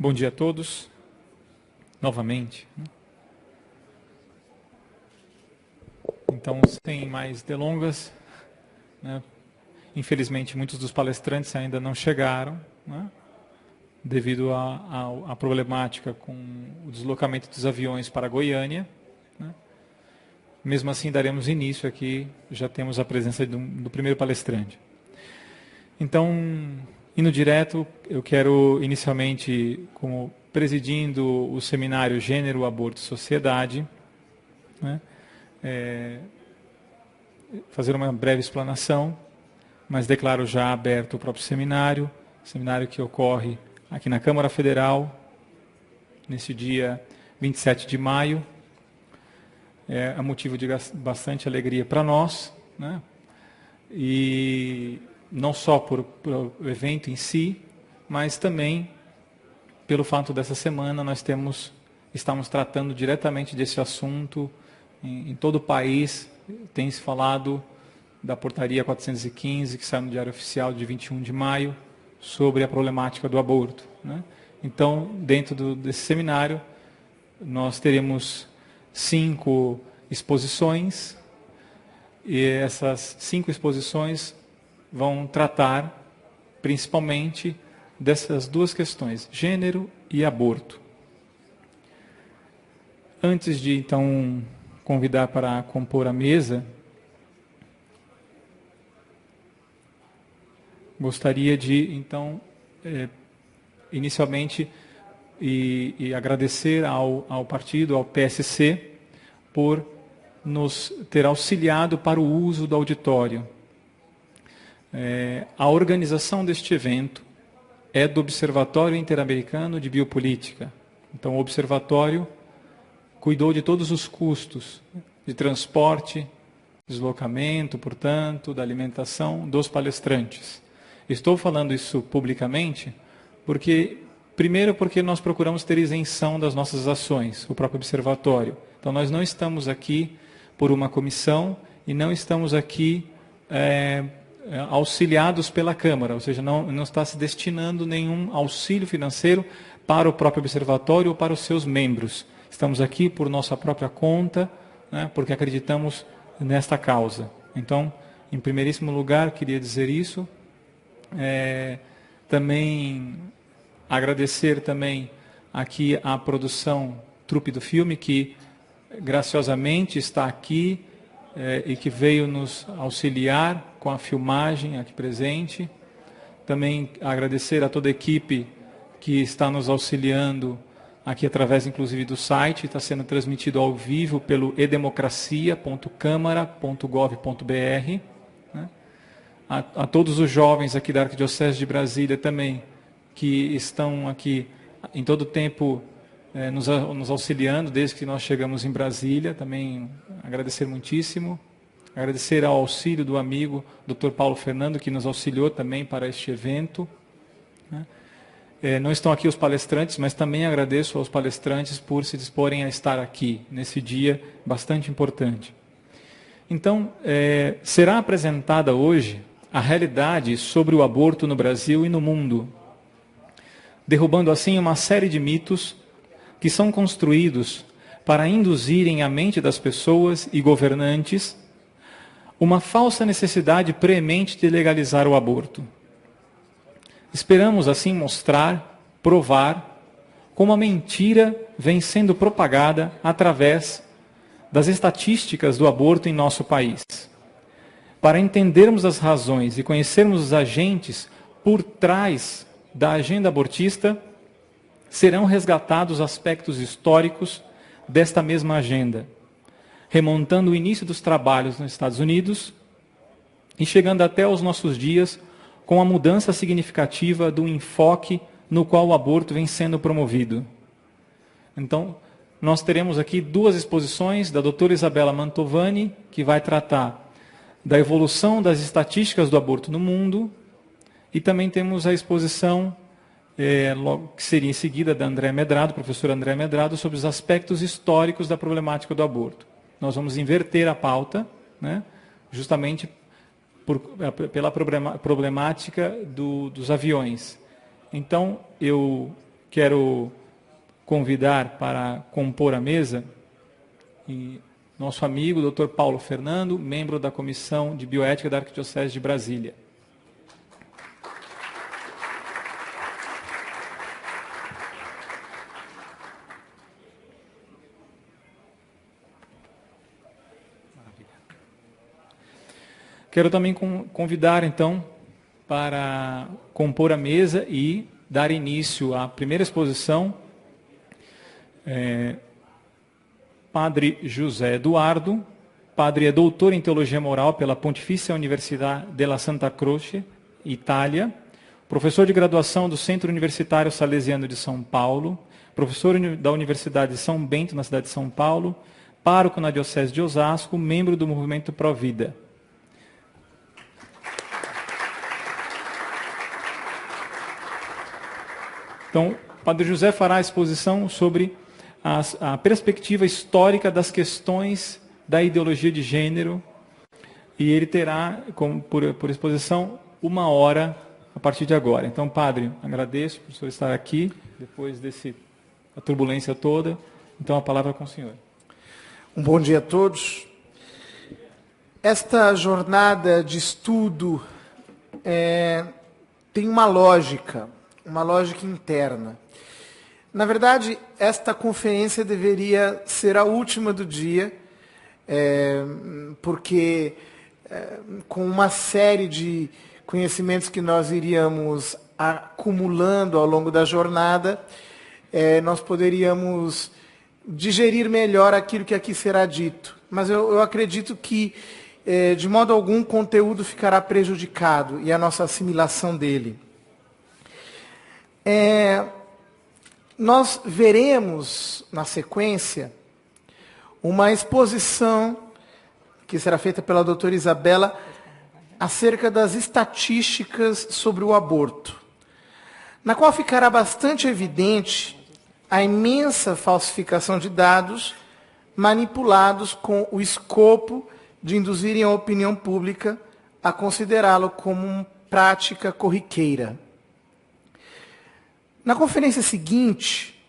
Bom dia a todos, novamente. Então, sem mais delongas, né, infelizmente muitos dos palestrantes ainda não chegaram, né, devido à problemática com o deslocamento dos aviões para Goiânia. Né. Mesmo assim, daremos início aqui, já temos a presença do primeiro palestrante. Então, indo direto, eu quero inicialmente, como presidindo o seminário Gênero, Aborto e Sociedade, né, fazer uma breve explanação, mas declaro já aberto o próprio seminário que ocorre aqui na Câmara Federal, nesse dia 27 de maio. É motivo de bastante alegria para nós, né, e não só por o evento em si, mas também pelo fato dessa semana nós estamos tratando diretamente desse assunto em todo o país. Tem se falado da portaria 415, que saiu no Diário Oficial de 21 de maio, sobre a problemática do aborto, né? Então, dentro desse seminário, nós teremos 5 exposições, e essas 5 exposições vão tratar principalmente dessas duas questões, gênero e aborto. Antes de, então, convidar para compor a mesa, gostaria de, então, inicialmente, e agradecer ao partido, ao PSC, por nos ter auxiliado para o uso do auditório. A organização deste evento é do Observatório Interamericano de Biopolítica. Então, o Observatório cuidou de todos os custos de transporte, deslocamento, portanto, da alimentação dos palestrantes. Estou falando isso publicamente primeiro porque nós procuramos ter isenção das nossas ações, o próprio Observatório. Então, nós não estamos aqui por uma comissão e não estamos aqui auxiliados pela Câmara, ou seja, não está se destinando nenhum auxílio financeiro para o próprio Observatório ou para os seus membros. Estamos aqui por nossa própria conta, né, porque acreditamos nesta causa. Então, em primeiríssimo lugar, queria dizer isso. Também agradecer também aqui a produção Trupe do Filme, que graciosamente está aqui e que veio nos auxiliar com a filmagem aqui presente. Também agradecer a toda a equipe que está nos auxiliando aqui através, inclusive, do site. Está sendo transmitido ao vivo pelo edemocracia.câmara.gov.br. Né? A todos os jovens aqui da Arquidiocese de Brasília também, que estão aqui em todo o tempo nos auxiliando desde que nós chegamos em Brasília. Também agradecer muitíssimo. Agradecer ao auxílio do amigo Dr. Paulo Fernando, que nos auxiliou também para este evento. Né? Não estão aqui os palestrantes, mas também agradeço aos palestrantes por se disporem a estar aqui, nesse dia bastante importante. Então, será apresentada hoje a realidade sobre o aborto no Brasil e no mundo, derrubando assim uma série de mitos que são construídos para induzirem a mente das pessoas e governantes uma falsa necessidade premente de legalizar o aborto. Esperamos assim mostrar, provar, como a mentira vem sendo propagada através das estatísticas do aborto em nosso país. Para entendermos as razões e conhecermos os agentes por trás da agenda abortista, serão resgatados aspectos históricos desta mesma agenda, remontando o início dos trabalhos nos Estados Unidos e chegando até os nossos dias com a mudança significativa do enfoque no qual o aborto vem sendo promovido. Então, nós teremos aqui 2 exposições da doutora Isabela Mantovani, que vai tratar da evolução das estatísticas do aborto no mundo, e também temos a exposição, que seria em seguida, da Andréa Medrado, professora Andréa Medrado, sobre os aspectos históricos da problemática do aborto. Nós vamos inverter a pauta, né, justamente pela problemática dos aviões. Então, eu quero convidar para compor a mesa nosso amigo, Dr. Paulo Fernando, membro da Comissão de Bioética da Arquidiocese de Brasília. Quero também convidar, então, para compor a mesa e dar início à primeira exposição, Padre José Eduardo. Padre é doutor em Teologia Moral pela Pontifícia Universidade della Santa Croce, Itália, professor de graduação do Centro Universitário Salesiano de São Paulo, professor da Universidade de São Bento, na cidade de São Paulo, pároco na Diocese de Osasco, membro do Movimento Pro Vida. Então, Padre José fará a exposição sobre a perspectiva histórica das questões da ideologia de gênero, e ele terá, por exposição, 1 hora a partir de agora. Então, Padre, agradeço por o senhor estar aqui, depois da turbulência toda. Então, a palavra é com o senhor. Um bom dia a todos. Esta jornada de estudo tem uma lógica interna. Na verdade, esta conferência deveria ser a última do dia, porque com uma série de conhecimentos que nós iríamos acumulando ao longo da jornada, nós poderíamos digerir melhor aquilo que aqui será dito. Mas eu acredito que, de modo algum, o conteúdo ficará prejudicado e a nossa assimilação dele. Nós veremos, na sequência, uma exposição que será feita pela doutora Isabela acerca das estatísticas sobre o aborto, na qual ficará bastante evidente a imensa falsificação de dados manipulados com o escopo de induzirem a opinião pública a considerá-lo como uma prática corriqueira. Na conferência seguinte,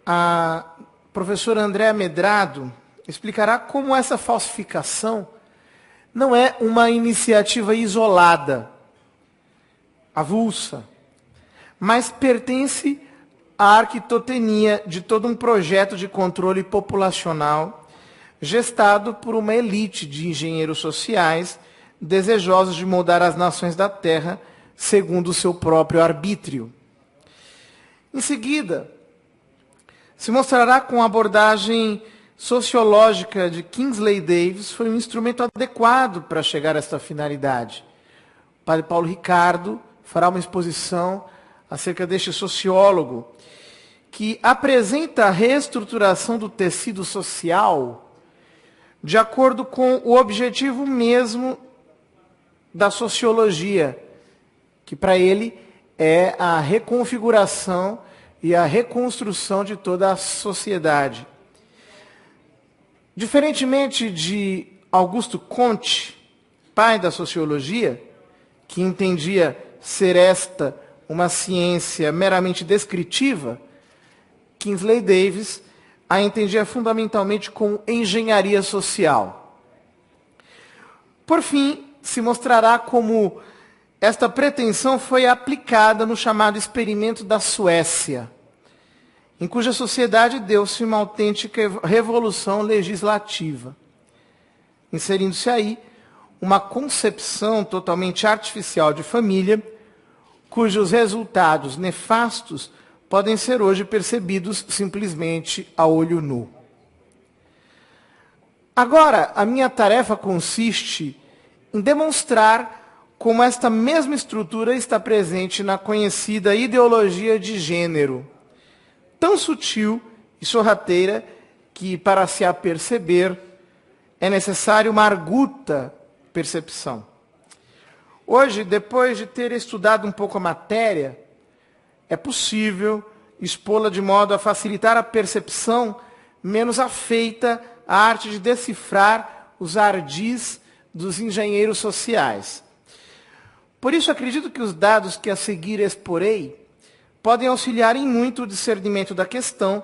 a professora Andréa Medrado explicará como essa falsificação não é uma iniciativa isolada, avulsa, mas pertence à arquitotenia de todo um projeto de controle populacional gestado por uma elite de engenheiros sociais desejosos de moldar as nações da Terra segundo o seu próprio arbítrio. Em seguida, se mostrará com a abordagem sociológica de Kingsley Davis foi um instrumento adequado para chegar a esta finalidade. O padre Paulo Ricardo fará uma exposição acerca deste sociólogo que apresenta a reestruturação do tecido social de acordo com o objetivo mesmo da sociologia, que para ele é a reconfiguração e a reconstrução de toda a sociedade. Diferentemente de Augusto Comte, pai da sociologia, que entendia ser esta uma ciência meramente descritiva, Kingsley Davis a entendia fundamentalmente como engenharia social. Por fim, se mostrará como esta pretensão foi aplicada no chamado experimento da Suécia, em cuja sociedade deu-se uma autêntica revolução legislativa, inserindo-se aí uma concepção totalmente artificial de família, cujos resultados nefastos podem ser hoje percebidos simplesmente a olho nu. Agora, a minha tarefa consiste em demonstrar como esta mesma estrutura está presente na conhecida ideologia de gênero, tão sutil e sorrateira que, para se aperceber, é necessário uma arguta percepção. Hoje, depois de ter estudado um pouco a matéria, é possível expô-la de modo a facilitar a percepção menos afeita à arte de decifrar os ardis dos engenheiros sociais. Por isso, acredito que os dados que a seguir exporei podem auxiliar em muito o discernimento da questão,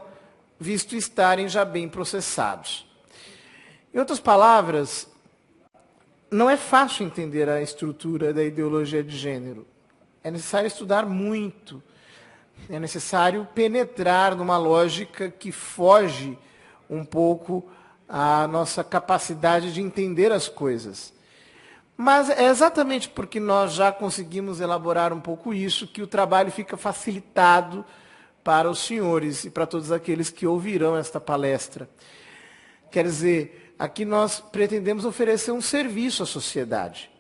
visto estarem já bem processados. Em outras palavras, não é fácil entender a estrutura da ideologia de gênero. É necessário estudar muito. É necessário penetrar numa lógica que foge um pouco à nossa capacidade de entender as coisas. Mas é exatamente porque nós já conseguimos elaborar um pouco isso que o trabalho fica facilitado para os senhores e para todos aqueles que ouvirão esta palestra. Quer dizer, aqui nós pretendemos oferecer um serviço à sociedade.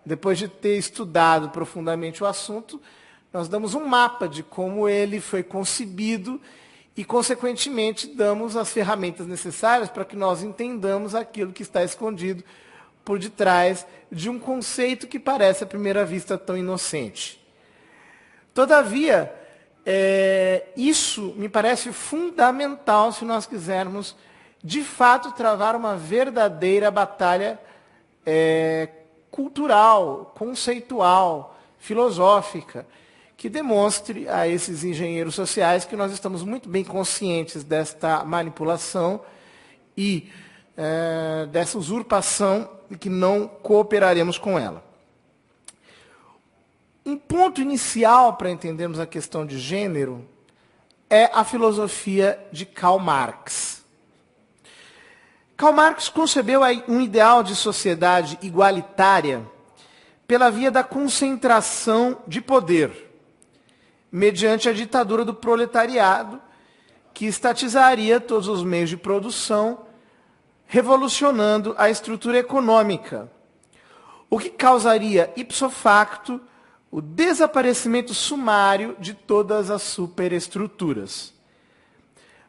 Depois de ter estudado profundamente o assunto, nós damos um mapa de como ele foi concebido e, consequentemente, damos as ferramentas necessárias para que nós entendamos aquilo que está escondido por detrás de um conceito que parece, à primeira vista, tão inocente. Todavia, isso me parece fundamental se nós quisermos, de fato, travar uma verdadeira batalha cultural, conceitual, filosófica, que demonstre a esses engenheiros sociais que nós estamos muito bem conscientes desta manipulação e dessa usurpação e que não cooperaremos com ela. Um ponto inicial para entendermos a questão de gênero é a filosofia de Karl Marx. Karl Marx concebeu um ideal de sociedade igualitária pela via da concentração de poder, mediante a ditadura do proletariado, que estatizaria todos os meios de produção, revolucionando a estrutura econômica, o que causaria ipso facto o desaparecimento sumário de todas as superestruturas.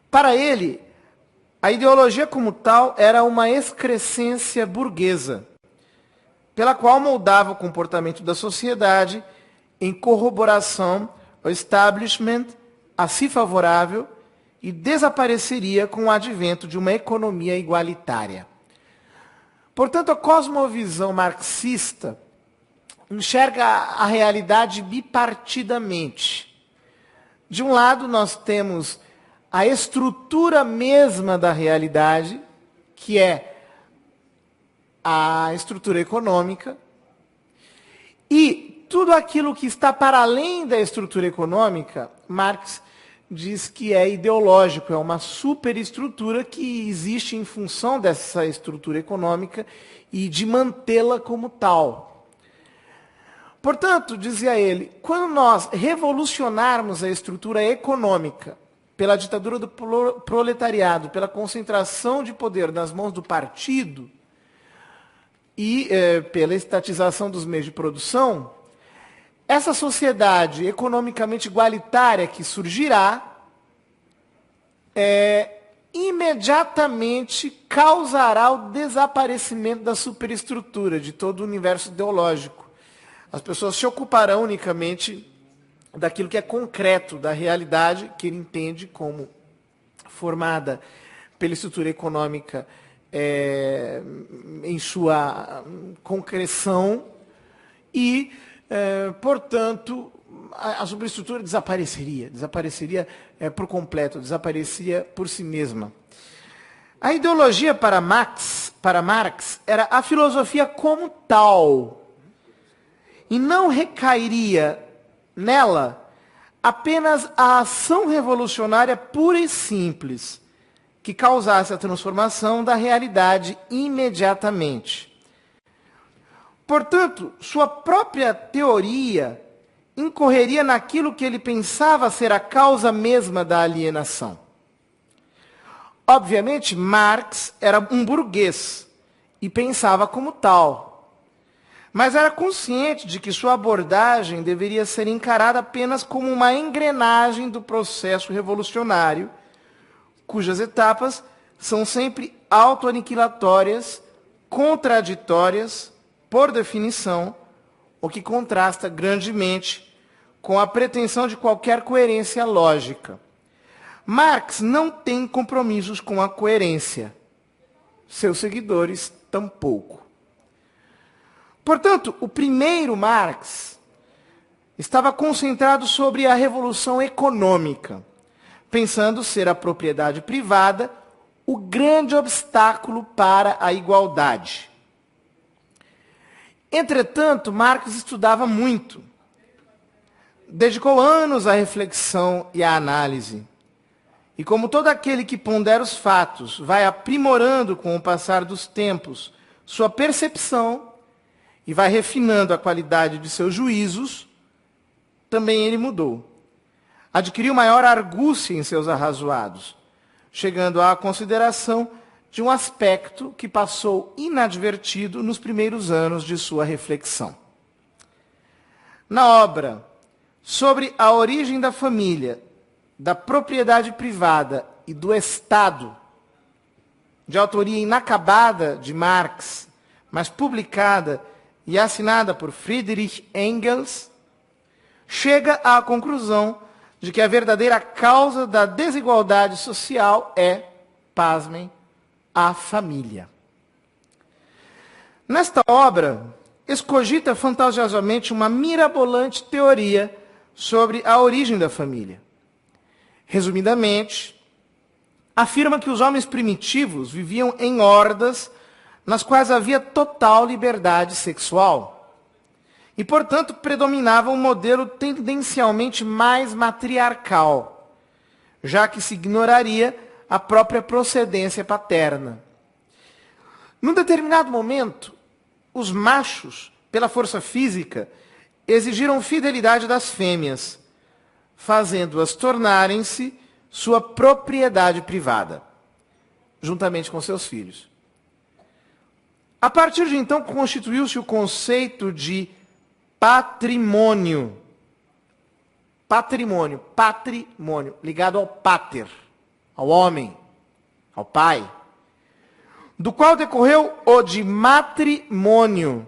Para ele, a ideologia como tal era uma excrescência burguesa, pela qual moldava o comportamento da sociedade em corroboração ao establishment a si favorável e desapareceria com o advento de uma economia igualitária. Portanto, a cosmovisão marxista enxerga a realidade bipartidamente. De um lado, nós temos a estrutura mesma da realidade, que é a estrutura econômica, e tudo aquilo que está para além da estrutura econômica, Marx diz que é ideológico, é uma superestrutura que existe em função dessa estrutura econômica e de mantê-la como tal. Portanto, dizia ele, quando nós revolucionarmos a estrutura econômica pela ditadura do proletariado, pela concentração de poder nas mãos do partido e pela estatização dos meios de produção, essa sociedade economicamente igualitária que surgirá, imediatamente causará o desaparecimento da superestrutura, de todo o universo ideológico. As pessoas se ocuparão unicamente daquilo que é concreto, da realidade que ele entende como formada pela estrutura econômica em sua concreção e portanto, a superestrutura desapareceria por completo, desapareceria por si mesma. A ideologia para Marx era a filosofia como tal, e não recairia nela apenas a ação revolucionária pura e simples, que causasse a transformação da realidade imediatamente. Portanto, sua própria teoria incorreria naquilo que ele pensava ser a causa mesma da alienação. Obviamente, Marx era um burguês e pensava como tal, mas era consciente de que sua abordagem deveria ser encarada apenas como uma engrenagem do processo revolucionário, cujas etapas são sempre autoaniquilatórias, contraditórias, por definição, o que contrasta grandemente com a pretensão de qualquer coerência lógica. Marx não tem compromissos com a coerência. Seus seguidores, tampouco. Portanto, o primeiro Marx estava concentrado sobre a revolução econômica, pensando ser a propriedade privada o grande obstáculo para a igualdade. Entretanto, Marx estudava muito. Dedicou anos à reflexão e à análise. E como todo aquele que pondera os fatos vai aprimorando com o passar dos tempos sua percepção e vai refinando a qualidade de seus juízos, também ele mudou. Adquiriu maior argúcia em seus arrazoados, chegando à consideração de um aspecto que passou inadvertido nos primeiros anos de sua reflexão. Na obra sobre a origem da família, da propriedade privada e do Estado, de autoria inacabada de Marx, mas publicada e assinada por Friedrich Engels, chega à conclusão de que a verdadeira causa da desigualdade social é, pasmem, a família. Nesta obra, escogita fantasiosamente uma mirabolante teoria sobre a origem da família. Resumidamente, afirma que os homens primitivos viviam em hordas nas quais havia total liberdade sexual e, portanto, predominava um modelo tendencialmente mais matriarcal, já que se ignoraria a própria procedência paterna. Num determinado momento, os machos, pela força física, exigiram fidelidade das fêmeas, fazendo-as tornarem-se sua propriedade privada, juntamente com seus filhos. A partir de então, constituiu-se o conceito de patrimônio. Patrimônio, ligado ao pater, ao homem, ao pai, do qual decorreu o de matrimônio,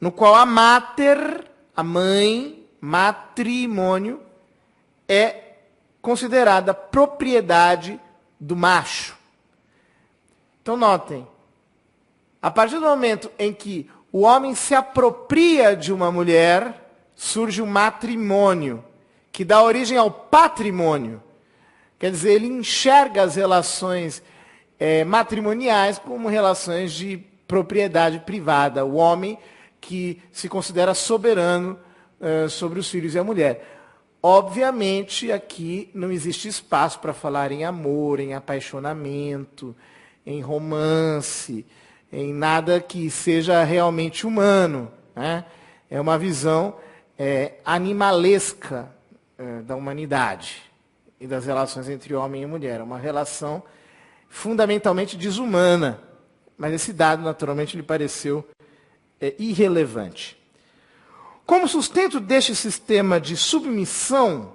no qual a mater, a mãe, matrimônio, é considerada propriedade do macho. Então notem, a partir do momento em que o homem se apropria de uma mulher, surge o matrimônio, que dá origem ao patrimônio. Quer dizer, ele enxerga as relações matrimoniais como relações de propriedade privada. O homem que se considera soberano sobre os filhos e a mulher. Obviamente, aqui não existe espaço para falar em amor, em apaixonamento, em romance, em nada que seja realmente humano, né? É uma visão animalesca da humanidade e das relações entre homem e mulher. É uma relação fundamentalmente desumana. Mas esse dado, naturalmente, lhe pareceu irrelevante. Como sustento deste sistema de submissão,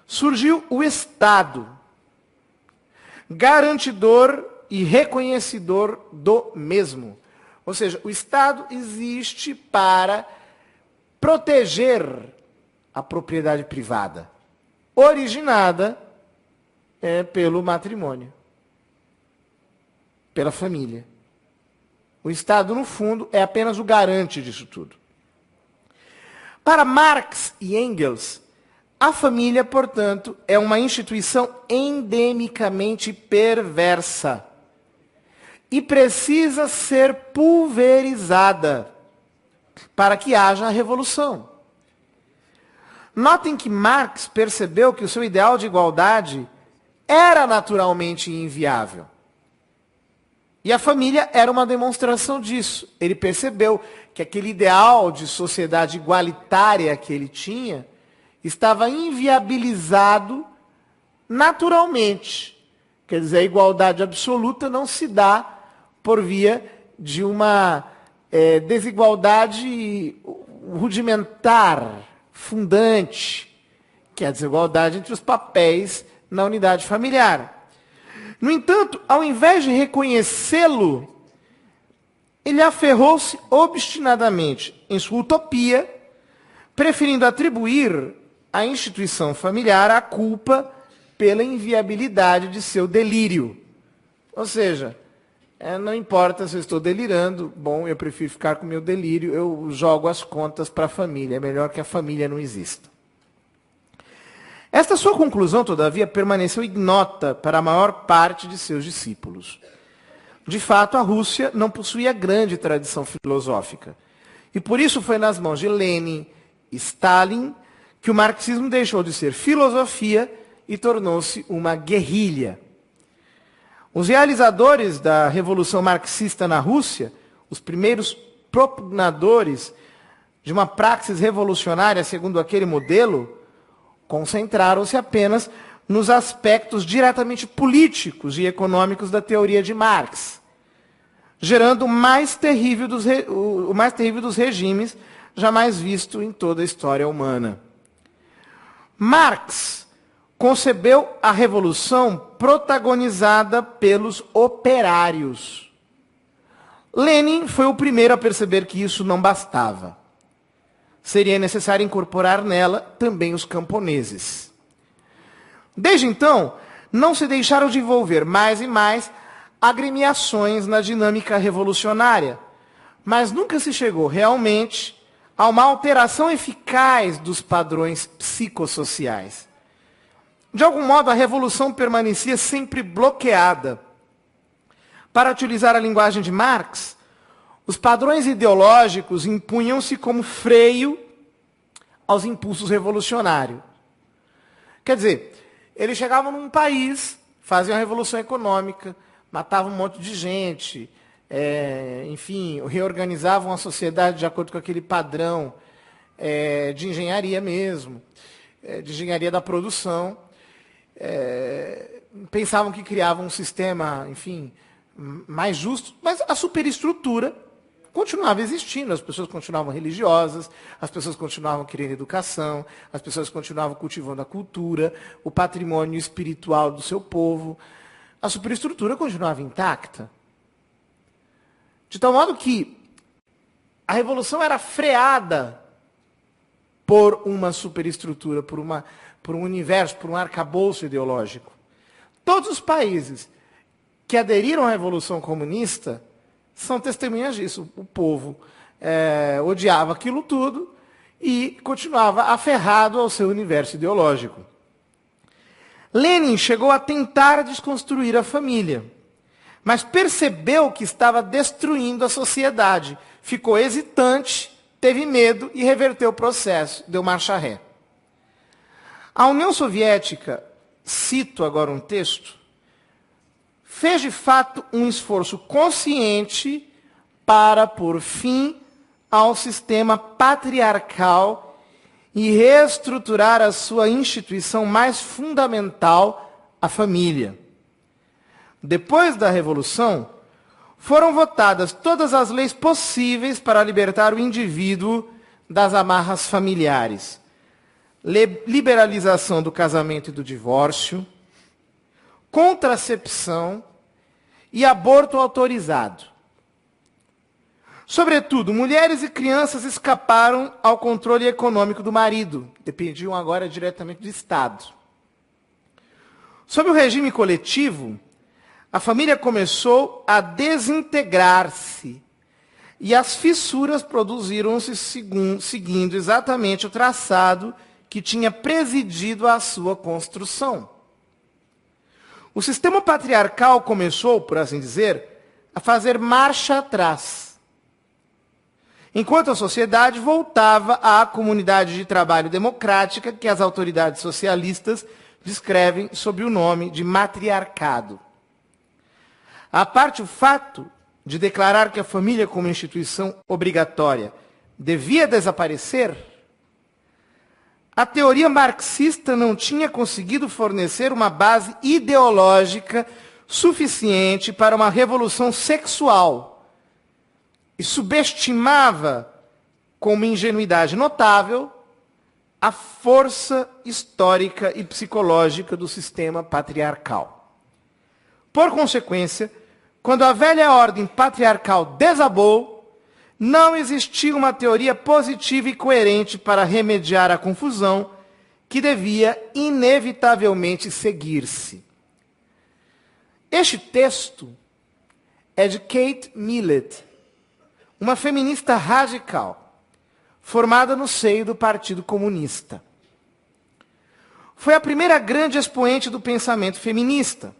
surgiu o Estado, garantidor e reconhecedor do mesmo. Ou seja, o Estado existe para proteger a propriedade privada, originada pelo matrimônio, pela família. O Estado, no fundo, é apenas o garante disso tudo. Para Marx e Engels, a família, portanto, é uma instituição endemicamente perversa e precisa ser pulverizada para que haja a revolução. Notem que Marx percebeu que o seu ideal de igualdade era naturalmente inviável. E a família era uma demonstração disso. Ele percebeu que aquele ideal de sociedade igualitária que ele tinha estava inviabilizado naturalmente. Quer dizer, a igualdade absoluta não se dá por via de uma desigualdade rudimentar, fundante, que é a desigualdade entre os papéis na unidade familiar. No entanto, ao invés de reconhecê-lo, ele aferrou-se obstinadamente em sua utopia, preferindo atribuir à instituição familiar a culpa pela inviabilidade de seu delírio. Ou seja, Não importa se eu estou delirando, bom, eu prefiro ficar com o meu delírio, eu jogo as contas para a família, é melhor que a família não exista. Esta sua conclusão, todavia, permaneceu ignota para a maior parte de seus discípulos. De fato, a Rússia não possuía grande tradição filosófica. E por isso foi nas mãos de Lenin e Stalin que o marxismo deixou de ser filosofia e tornou-se uma guerrilha. Os realizadores da Revolução Marxista na Rússia, os primeiros propugnadores de uma praxis revolucionária segundo aquele modelo, concentraram-se apenas nos aspectos diretamente políticos e econômicos da teoria de Marx, gerando o mais terrível dos regimes jamais visto em toda a história humana. Marx concebeu a revolução protagonizada pelos operários. Lenin foi o primeiro a perceber que isso não bastava. Seria necessário incorporar nela também os camponeses. Desde então, não se deixaram de envolver mais e mais agremiações na dinâmica revolucionária, mas nunca se chegou realmente a uma alteração eficaz dos padrões psicossociais. De algum modo, a revolução permanecia sempre bloqueada. Para utilizar a linguagem de Marx, os padrões ideológicos impunham-se como freio aos impulsos revolucionários. Quer dizer, eles chegavam num país, faziam a revolução econômica, matavam um monte de gente, enfim, reorganizavam a sociedade de acordo com aquele padrão de engenharia mesmo, de engenharia da produção. Pensavam que criavam um sistema, enfim, mais justo, mas a superestrutura continuava existindo, as pessoas continuavam religiosas, as pessoas continuavam querendo educação, as pessoas continuavam cultivando a cultura, o patrimônio espiritual do seu povo. A superestrutura continuava intacta. De tal modo que a revolução era freada por uma superestrutura, por um universo, por um arcabouço ideológico. Todos os países que aderiram à Revolução Comunista são testemunhas disso. O povo odiava aquilo tudo e continuava aferrado ao seu universo ideológico. Lenin chegou a tentar desconstruir a família, mas percebeu que estava destruindo a sociedade. Ficou hesitante, teve medo e reverteu o processo, deu marcha ré. A União Soviética, cito agora um texto, fez de fato um esforço consciente para pôr fim ao sistema patriarcal e reestruturar a sua instituição mais fundamental, a família. Depois da Revolução, foram votadas todas as leis possíveis para libertar o indivíduo das amarras familiares. Liberalização do casamento e do divórcio, contracepção e aborto autorizado. Sobretudo, mulheres e crianças escaparam ao controle econômico do marido, dependiam agora diretamente do Estado. Sob o regime coletivo, a família começou a desintegrar-se e as fissuras produziram-se seguindo exatamente o traçado que tinha presidido à sua construção. O sistema patriarcal começou, por assim dizer, a fazer marcha atrás, enquanto a sociedade voltava à comunidade de trabalho democrática que as autoridades socialistas descrevem sob o nome de matriarcado. À parte o fato de declarar que a família como instituição obrigatória devia desaparecer, a teoria marxista não tinha conseguido fornecer uma base ideológica suficiente para uma revolução sexual e subestimava, com uma ingenuidade notável, a força histórica e psicológica do sistema patriarcal. Por consequência, quando a velha ordem patriarcal desabou, não existia uma teoria positiva e coerente para remediar a confusão que devia inevitavelmente seguir-se. Este texto é de Kate Millett, uma feminista radical, formada no seio do Partido Comunista. Foi a primeira grande expoente do pensamento feminista.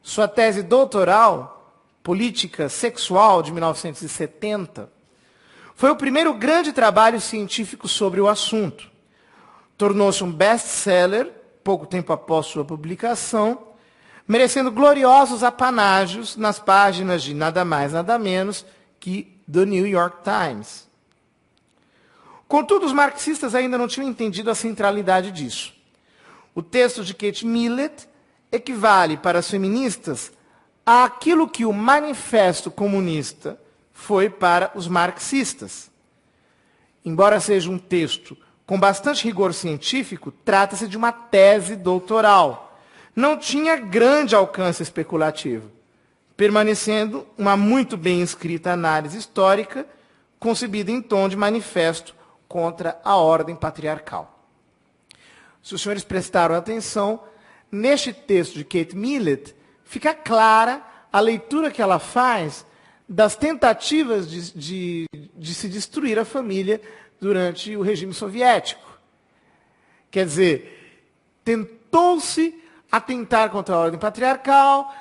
Sua tese doutoral, Política Sexual, de 1970, foi o primeiro grande trabalho científico sobre o assunto. Tornou-se um best-seller, pouco tempo após sua publicação, merecendo gloriosos apanágios nas páginas de nada mais, nada menos que The New York Times. Contudo, os marxistas ainda não tinham entendido a centralidade disso. O texto de Kate Millett equivale para as feministas àquilo que o Manifesto Comunista foi para os marxistas. Embora seja um texto com bastante rigor científico, trata-se de uma tese doutoral. Não tinha grande alcance especulativo, permanecendo uma muito bem escrita análise histórica, concebida em tom de manifesto contra a ordem patriarcal. Se os senhores prestaram atenção, neste texto de Kate Millett, fica clara a leitura que ela faz das tentativas de se destruir a família durante o regime soviético. Quer dizer, tentou-se atentar contra a ordem patriarcal,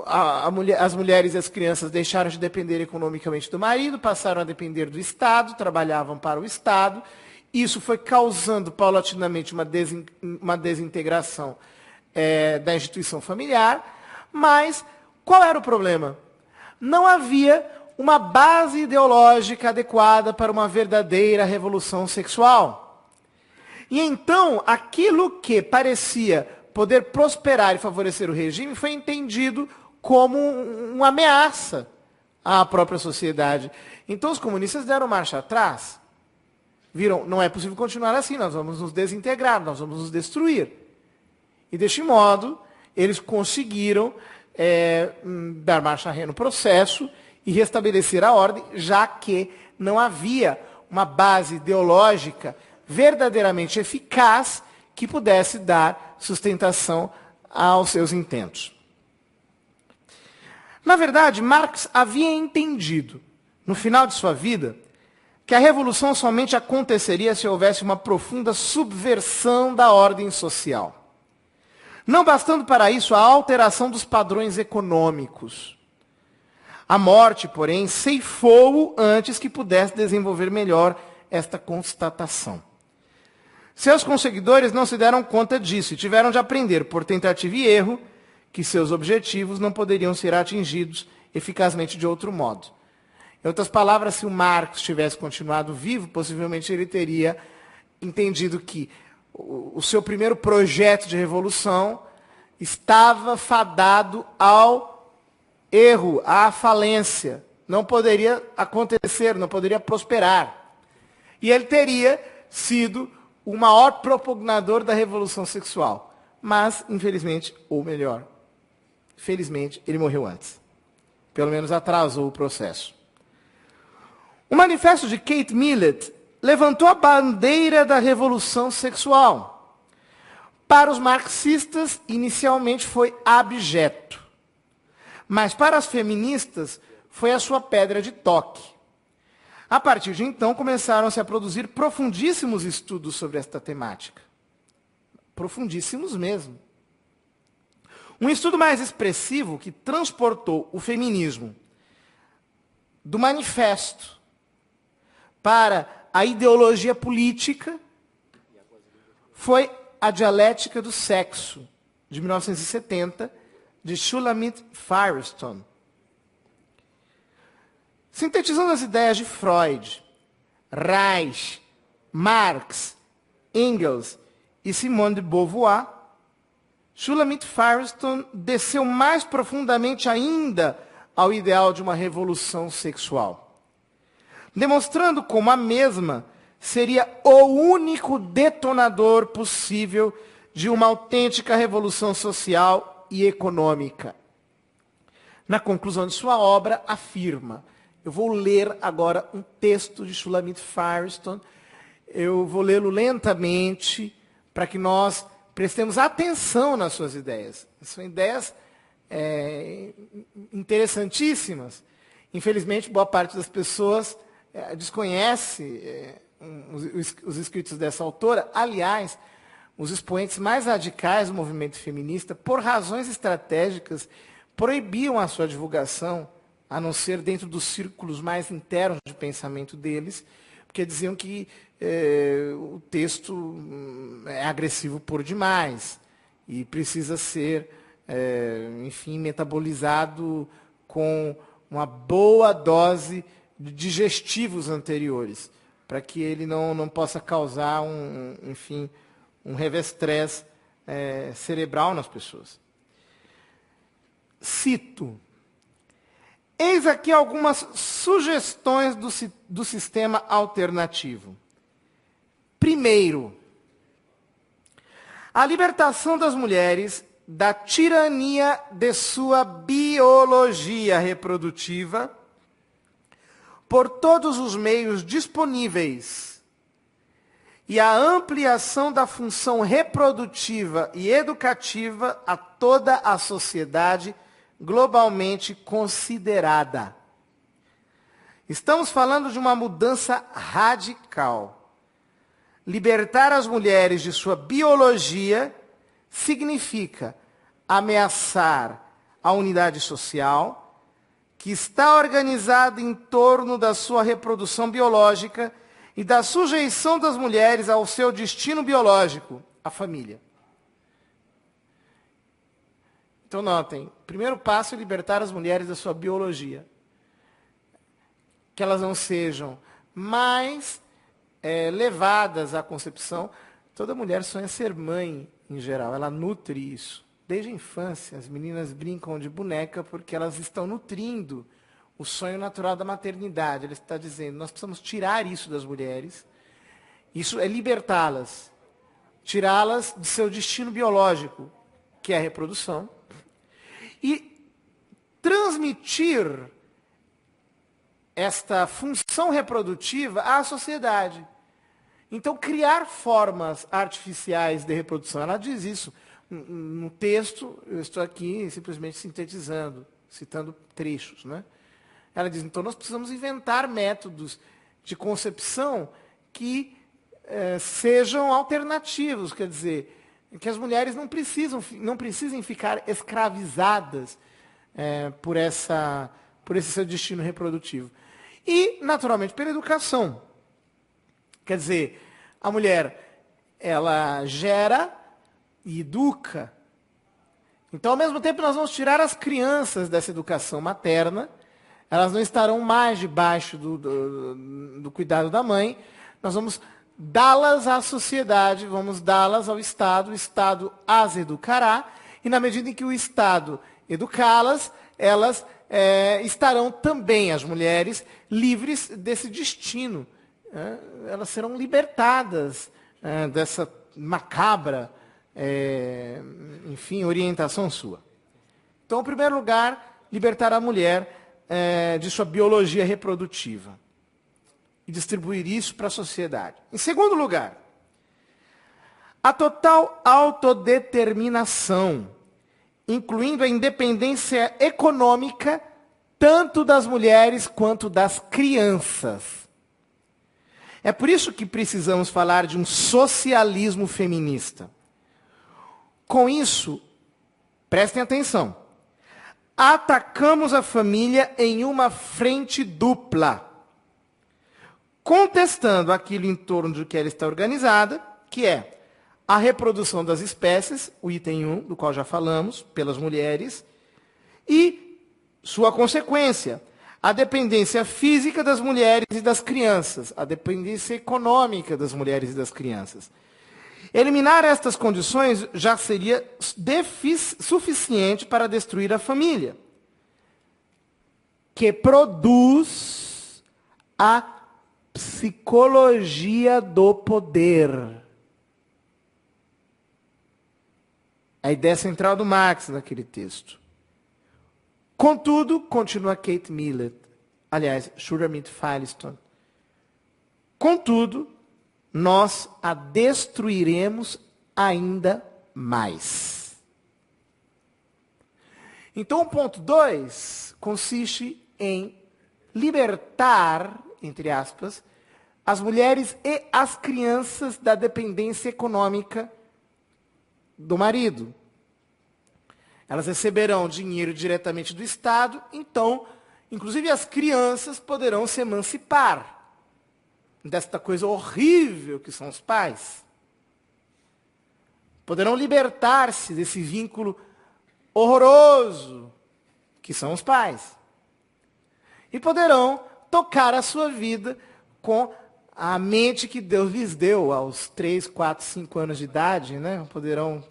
as mulheres e as crianças deixaram de depender economicamente do marido, passaram a depender do Estado, trabalhavam para o Estado. Isso foi causando paulatinamente uma desintegração da instituição familiar. Mas qual era o problema? Não havia uma base ideológica adequada para uma verdadeira revolução sexual. E então, aquilo que parecia poder prosperar e favorecer o regime foi entendido como uma ameaça à própria sociedade. Então, os comunistas deram marcha atrás. Viram, não é possível continuar assim, nós vamos nos desintegrar, nós vamos nos destruir. E deste modo, eles conseguiram dar marcha ré no processo e restabelecer a ordem, já que não havia uma base ideológica verdadeiramente eficaz que pudesse dar sustentação aos seus intentos. Na verdade, Marx havia entendido, no final de sua vida, que a revolução somente aconteceria se houvesse uma profunda subversão da ordem social. Não bastando para isso a alteração dos padrões econômicos. A morte, porém, ceifou-o antes que pudesse desenvolver melhor esta constatação. Seus conseguidores não se deram conta disso e tiveram de aprender, por tentativa e erro, que seus objetivos não poderiam ser atingidos eficazmente de outro modo. Em outras palavras, se o Marx tivesse continuado vivo, possivelmente ele teria entendido que o seu primeiro projeto de revolução estava fadado ao erro, à falência. Não poderia acontecer, não poderia prosperar. E ele teria sido o maior propugnador da revolução sexual. Mas, infelizmente, ou melhor, felizmente, ele morreu antes. Pelo menos atrasou o processo. O manifesto de Kate Millett levantou a bandeira da revolução sexual. Para os marxistas, inicialmente foi abjeto. Mas para as feministas, foi a sua pedra de toque. A partir de então, começaram-se a produzir profundíssimos estudos sobre esta temática. Profundíssimos mesmo. Um estudo mais expressivo que transportou o feminismo do manifesto para a ideologia política foi A Dialética do Sexo, de 1970, de Shulamit Firestone. Sintetizando as ideias de Freud, Reich, Marx, Engels e Simone de Beauvoir, Shulamit Firestone desceu mais profundamente ainda ao ideal de uma revolução sexual, demonstrando como a mesma seria o único detonador possível de uma autêntica revolução social e econômica. Na conclusão de sua obra, afirma, eu vou ler agora um texto de Shulamit Firestone, eu vou lê-lo lentamente, para que nós prestemos atenção nas suas ideias. São ideias interessantíssimas. Infelizmente, boa parte das pessoas desconhece os escritos dessa autora. Aliás, os expoentes mais radicais do movimento feminista, por razões estratégicas, proibiam a sua divulgação, a não ser dentro dos círculos mais internos de pensamento deles, porque diziam que o texto é agressivo por demais e precisa ser, enfim, metabolizado com uma boa dose de digestivos anteriores, para que ele não possa causar um revestrez cerebral nas pessoas. Cito: eis aqui algumas sugestões do sistema alternativo. Primeiro, a libertação das mulheres da tirania de sua biologia reprodutiva por todos os meios disponíveis e a ampliação da função reprodutiva e educativa a toda a sociedade globalmente considerada. Estamos falando de uma mudança radical. Libertar as mulheres de sua biologia significa ameaçar a unidade social, que está organizada em torno da sua reprodução biológica e da sujeição das mulheres ao seu destino biológico, a família. Então, notem, o primeiro passo é libertar as mulheres da sua biologia. Que elas não sejam mais levadas à concepção. Toda mulher sonha ser mãe, em geral, ela nutre isso. Desde a infância, as meninas brincam de boneca porque elas estão nutrindo o sonho natural da maternidade. Ele está dizendo, nós precisamos tirar isso das mulheres. Isso é libertá-las. Tirá-las de seu destino biológico, que é a reprodução. E transmitir esta função reprodutiva à sociedade. Então, criar formas artificiais de reprodução. Ela diz isso no texto, eu estou aqui simplesmente sintetizando, citando trechos, né? Ela diz, então nós precisamos inventar métodos de concepção que sejam alternativos, quer dizer, que as mulheres não precisem ficar escravizadas por esse seu destino reprodutivo. E, naturalmente, pela educação. Quer dizer, a mulher, ela gera e educa. Então, ao mesmo tempo, nós vamos tirar as crianças dessa educação materna, elas não estarão mais debaixo do cuidado da mãe, nós vamos dá-las à sociedade, vamos dá-las ao Estado, o Estado as educará, e na medida em que o Estado educá-las, elas estarão também, as mulheres, livres desse destino. Elas serão libertadas dessa macabra, orientação sua. Então, em primeiro lugar, libertar a mulher de sua biologia reprodutiva e distribuir isso para a sociedade. Em segundo lugar, a total autodeterminação, incluindo a independência econômica tanto das mulheres quanto das crianças. É por isso que precisamos falar de um socialismo feminista. Com isso, prestem atenção, atacamos a família em uma frente dupla, contestando aquilo em torno do que ela está organizada, que é a reprodução das espécies, o item 1, do qual já falamos, pelas mulheres, e sua consequência, a dependência física das mulheres e das crianças, a dependência econômica das mulheres e das crianças. Eliminar estas condições já seria suficiente para destruir a família, que produz a psicologia do poder. A ideia central do Marx naquele texto. Contudo, continua Kate Millett, aliás, Shulamit Firestone, contudo, nós a destruiremos ainda mais. Então, o ponto 2 consiste em libertar, entre aspas, as mulheres e as crianças da dependência econômica do marido. Elas receberão dinheiro diretamente do Estado, então, inclusive as crianças poderão se emancipar desta coisa horrível que são os pais. Poderão libertar-se desse vínculo horroroso que são os pais. E poderão tocar a sua vida com a mente que Deus lhes deu aos 3, 4, 5 anos de idade, né? Poderão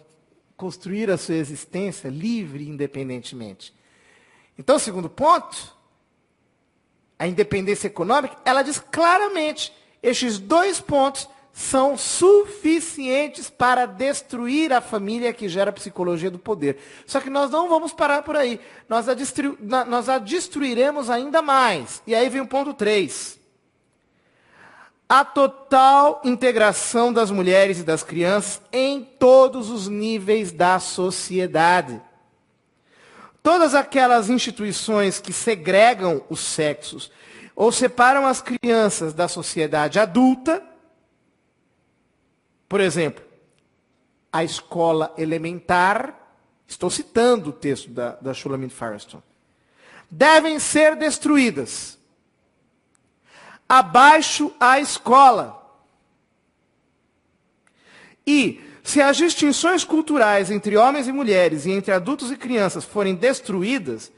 construir a sua existência livre e independentemente. Então, o segundo ponto, a independência econômica, ela diz claramente, estes 2 pontos são suficientes para destruir a família que gera a psicologia do poder. Só que nós não vamos parar por aí. Nós a destruiremos ainda mais. E aí vem o ponto 3. A total integração das mulheres e das crianças em todos os níveis da sociedade. Todas aquelas instituições que segregam os sexos ou separam as crianças da sociedade adulta, por exemplo, a escola elementar, estou citando o texto da Shulamit Firestone, devem ser destruídas. Abaixo a escola. E, se as distinções culturais entre homens e mulheres e entre adultos e crianças forem destruídas,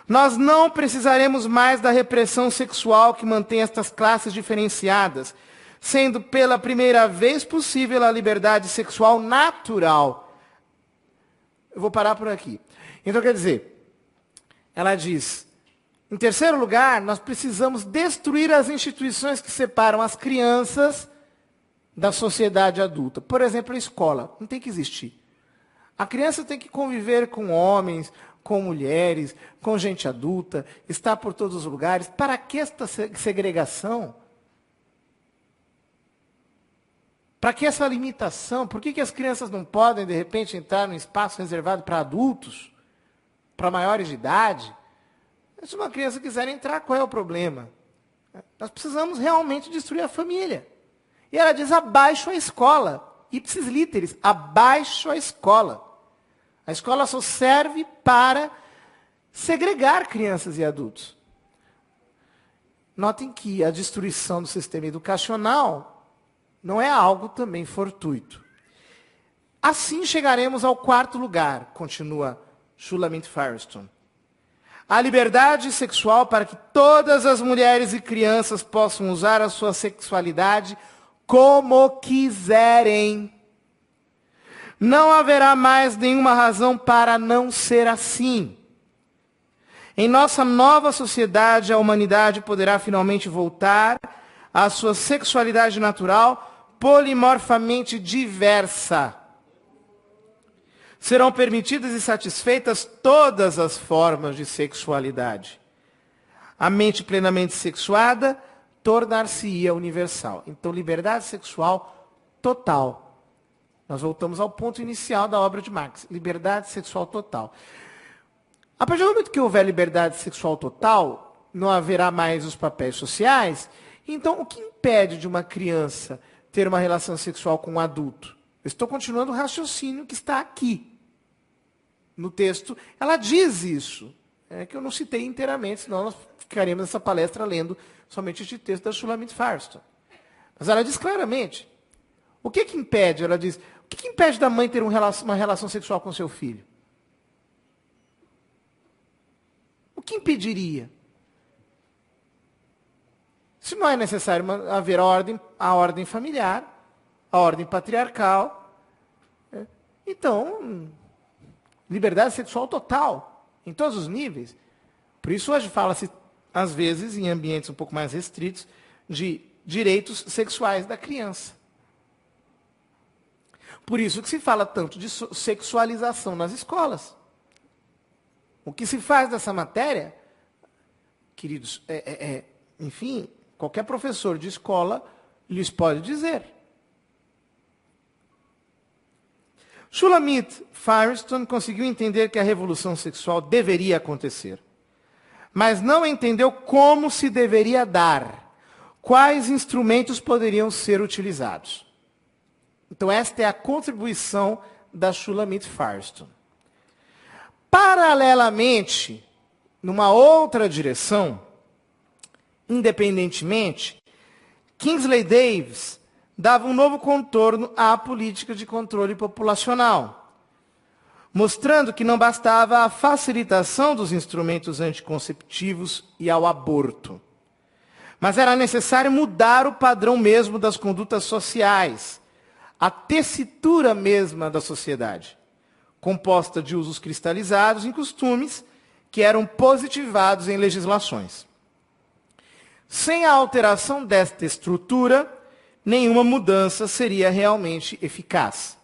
nós não precisaremos mais da repressão sexual que mantém estas classes diferenciadas, sendo pela primeira vez possível a liberdade sexual natural. Eu vou parar por aqui. Então, quer dizer, ela diz, em terceiro lugar, nós precisamos destruir as instituições que separam as crianças da sociedade adulta. Por exemplo, a escola. Não tem que existir. A criança tem que conviver com homens, com mulheres, com gente adulta, estar por todos os lugares. Para que esta segregação? Para que essa limitação? Por que as crianças não podem, de repente, entrar num espaço reservado para adultos? Para maiores de idade? Se uma criança quiser entrar, qual é o problema? Nós precisamos realmente destruir a família. E ela diz, abaixo a escola. Ipsis literis, abaixo a escola. A escola só serve para segregar crianças e adultos. Notem que a destruição do sistema educacional não é algo também fortuito. Assim chegaremos ao 4º lugar, continua Shulamit Firestone. A liberdade sexual para que todas as mulheres e crianças possam usar a sua sexualidade como quiserem. Não haverá mais nenhuma razão para não ser assim. Em nossa nova sociedade, a humanidade poderá finalmente voltar à sua sexualidade natural, polimorfamente diversa. Serão permitidas e satisfeitas todas as formas de sexualidade. A mente plenamente sexuada tornar-se-ia universal. Então, liberdade sexual total. Nós voltamos ao ponto inicial da obra de Marx. Liberdade sexual total. A partir do momento que houver liberdade sexual total, não haverá mais os papéis sociais. Então, o que impede de uma criança ter uma relação sexual com um adulto? Eu estou continuando o raciocínio que está aqui. No texto, ela diz isso. É que eu não citei inteiramente, senão nós ficaríamos nessa palestra lendo somente este texto da Shulamit Firestone. Mas ela diz claramente. O que impede? Ela diz, o que impede da mãe ter uma relação sexual com seu filho? O que impediria? Se não é necessário haver a ordem familiar, a ordem patriarcal, então, liberdade sexual total, em todos os níveis. Por isso hoje fala-se, às vezes, em ambientes um pouco mais restritos, de direitos sexuais da criança. Por isso que se fala tanto de sexualização nas escolas. O que se faz dessa matéria, queridos, enfim, qualquer professor de escola lhes pode dizer. Shulamit Firestone conseguiu entender que a revolução sexual deveria acontecer, mas não entendeu como se deveria dar, quais instrumentos poderiam ser utilizados. Então esta é a contribuição da Shulamit Firestone. Paralelamente, numa outra direção, independentemente, Kingsley Davis dava um novo contorno à política de controle populacional, mostrando que não bastava a facilitação dos instrumentos anticonceptivos e ao aborto, mas era necessário mudar o padrão mesmo das condutas sociais, a tessitura mesma da sociedade, composta de usos cristalizados em costumes que eram positivados em legislações. Sem a alteração desta estrutura, nenhuma mudança seria realmente eficaz.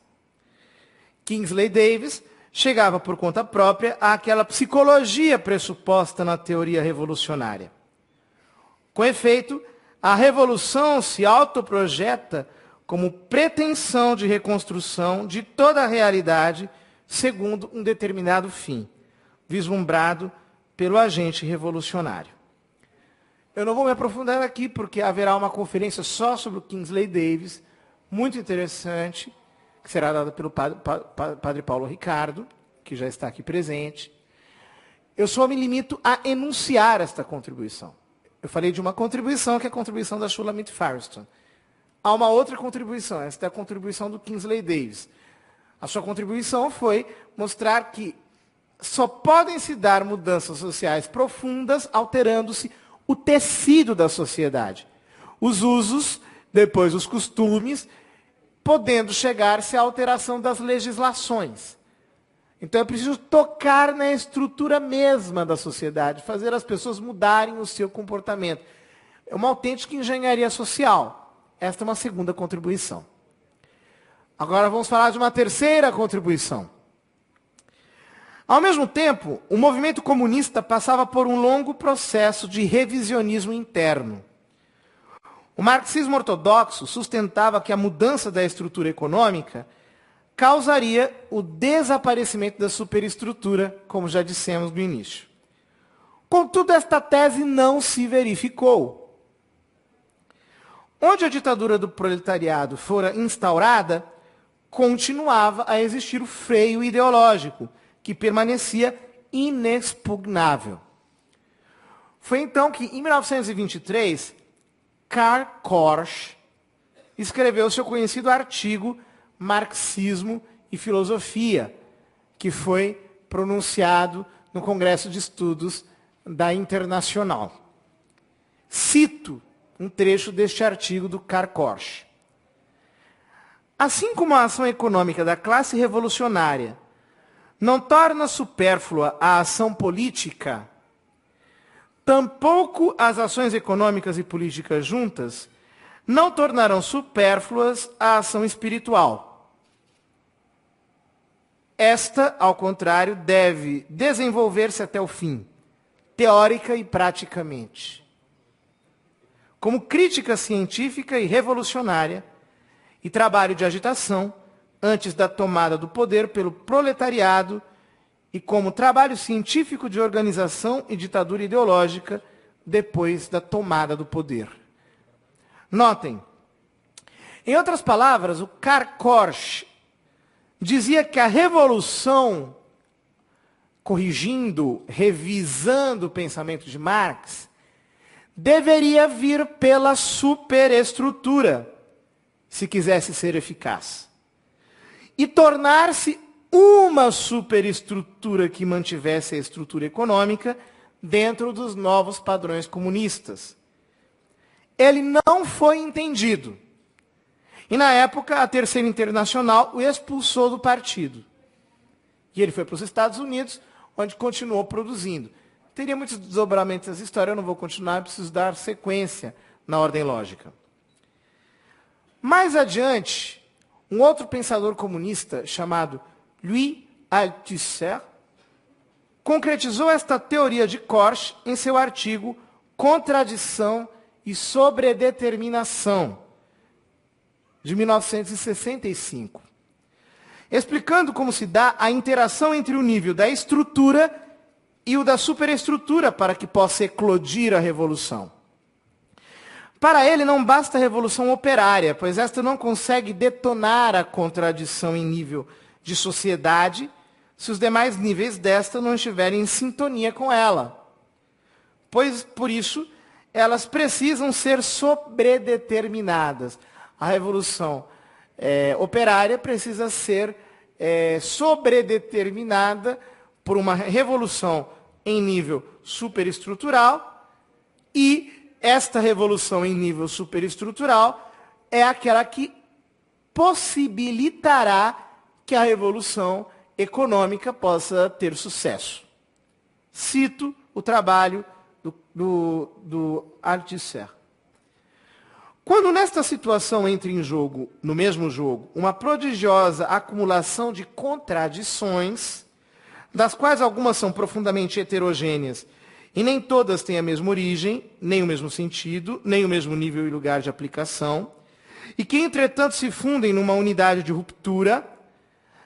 Kingsley Davis chegava por conta própria àquela psicologia pressuposta na teoria revolucionária. Com efeito, a revolução se autoprojeta como pretensão de reconstrução de toda a realidade segundo um determinado fim, vislumbrado pelo agente revolucionário. Eu não vou me aprofundar aqui, porque haverá uma conferência só sobre o Kingsley Davis, muito interessante, que será dada pelo padre Paulo Ricardo, que já está aqui presente. Eu só me limito a enunciar esta contribuição. Eu falei de uma contribuição, que é a contribuição da Shulamit Firestone. Há uma outra contribuição, esta é a contribuição do Kingsley Davis. A sua contribuição foi mostrar que só podem se dar mudanças sociais profundas alterando-se o tecido da sociedade. Os usos, depois os costumes, podendo chegar-se à alteração das legislações. Então é preciso tocar na estrutura mesma da sociedade, fazer as pessoas mudarem o seu comportamento. É uma autêntica engenharia social. Esta é uma segunda contribuição. Agora vamos falar de uma terceira contribuição. Ao mesmo tempo, o movimento comunista passava por um longo processo de revisionismo interno. O marxismo ortodoxo sustentava que a mudança da estrutura econômica causaria o desaparecimento da superestrutura, como já dissemos no início. Contudo, esta tese não se verificou. Onde a ditadura do proletariado fora instaurada, continuava a existir o freio ideológico, que permanecia inexpugnável. Foi então que, em 1923, Karl Korsch escreveu seu conhecido artigo Marxismo e Filosofia, que foi pronunciado no Congresso de Estudos da Internacional. Cito um trecho deste artigo do Karl Korsch. Assim como a ação econômica da classe revolucionária não torna supérflua a ação política, tampouco as ações econômicas e políticas juntas não tornarão supérfluas a ação espiritual. Esta, ao contrário, deve desenvolver-se até o fim, teórica e praticamente. Como crítica científica e revolucionária e trabalho de agitação, antes da tomada do poder pelo proletariado e como trabalho científico de organização e ditadura ideológica depois da tomada do poder. Notem, em outras palavras, o Karl Korsch dizia que a revolução, corrigindo, revisando o pensamento de Marx, deveria vir pela superestrutura, se quisesse ser eficaz. E tornar-se uma superestrutura que mantivesse a estrutura econômica dentro dos novos padrões comunistas. Ele não foi entendido. E, na época, a Terceira Internacional o expulsou do partido. E ele foi para os Estados Unidos, onde continuou produzindo. Teria muitos desdobramentos dessa história, eu não vou continuar, eu preciso dar sequência na ordem lógica. Mais adiante, um outro pensador comunista chamado Louis Althusser concretizou esta teoria de Korsch em seu artigo Contradição e Sobredeterminação, de 1965. explicando como se dá a interação entre o nível da estrutura e o da superestrutura para que possa eclodir a revolução. Para ele não basta a revolução operária, pois esta não consegue detonar a contradição em nível de sociedade se os demais níveis desta não estiverem em sintonia com ela. Pois, por isso, elas precisam ser sobredeterminadas. A revolução operária precisa ser sobredeterminada por uma revolução em nível superestrutural, e esta revolução em nível superestrutural é aquela que possibilitará que a revolução econômica possa ter sucesso. Cito o trabalho do Althusser. Quando nesta situação entra em jogo, no mesmo jogo, uma prodigiosa acumulação de contradições, das quais algumas são profundamente heterogêneas, e nem todas têm a mesma origem, nem o mesmo sentido, nem o mesmo nível e lugar de aplicação, e que, entretanto, se fundem numa unidade de ruptura,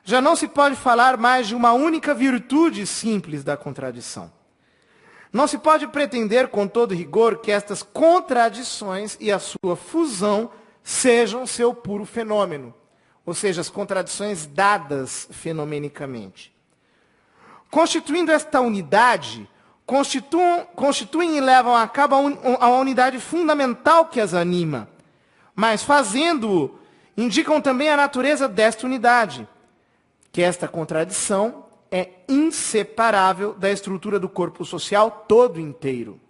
já não se pode falar mais de uma única virtude simples da contradição. Não se pode pretender, com todo rigor, que estas contradições e a sua fusão sejam seu puro fenômeno, ou seja, as contradições dadas fenomenicamente. Constituindo esta unidade, constituem e levam a cabo a unidade fundamental que as anima, mas fazendo-o, indicam também a natureza desta unidade, que esta contradição é inseparável da estrutura do corpo social todo inteiro,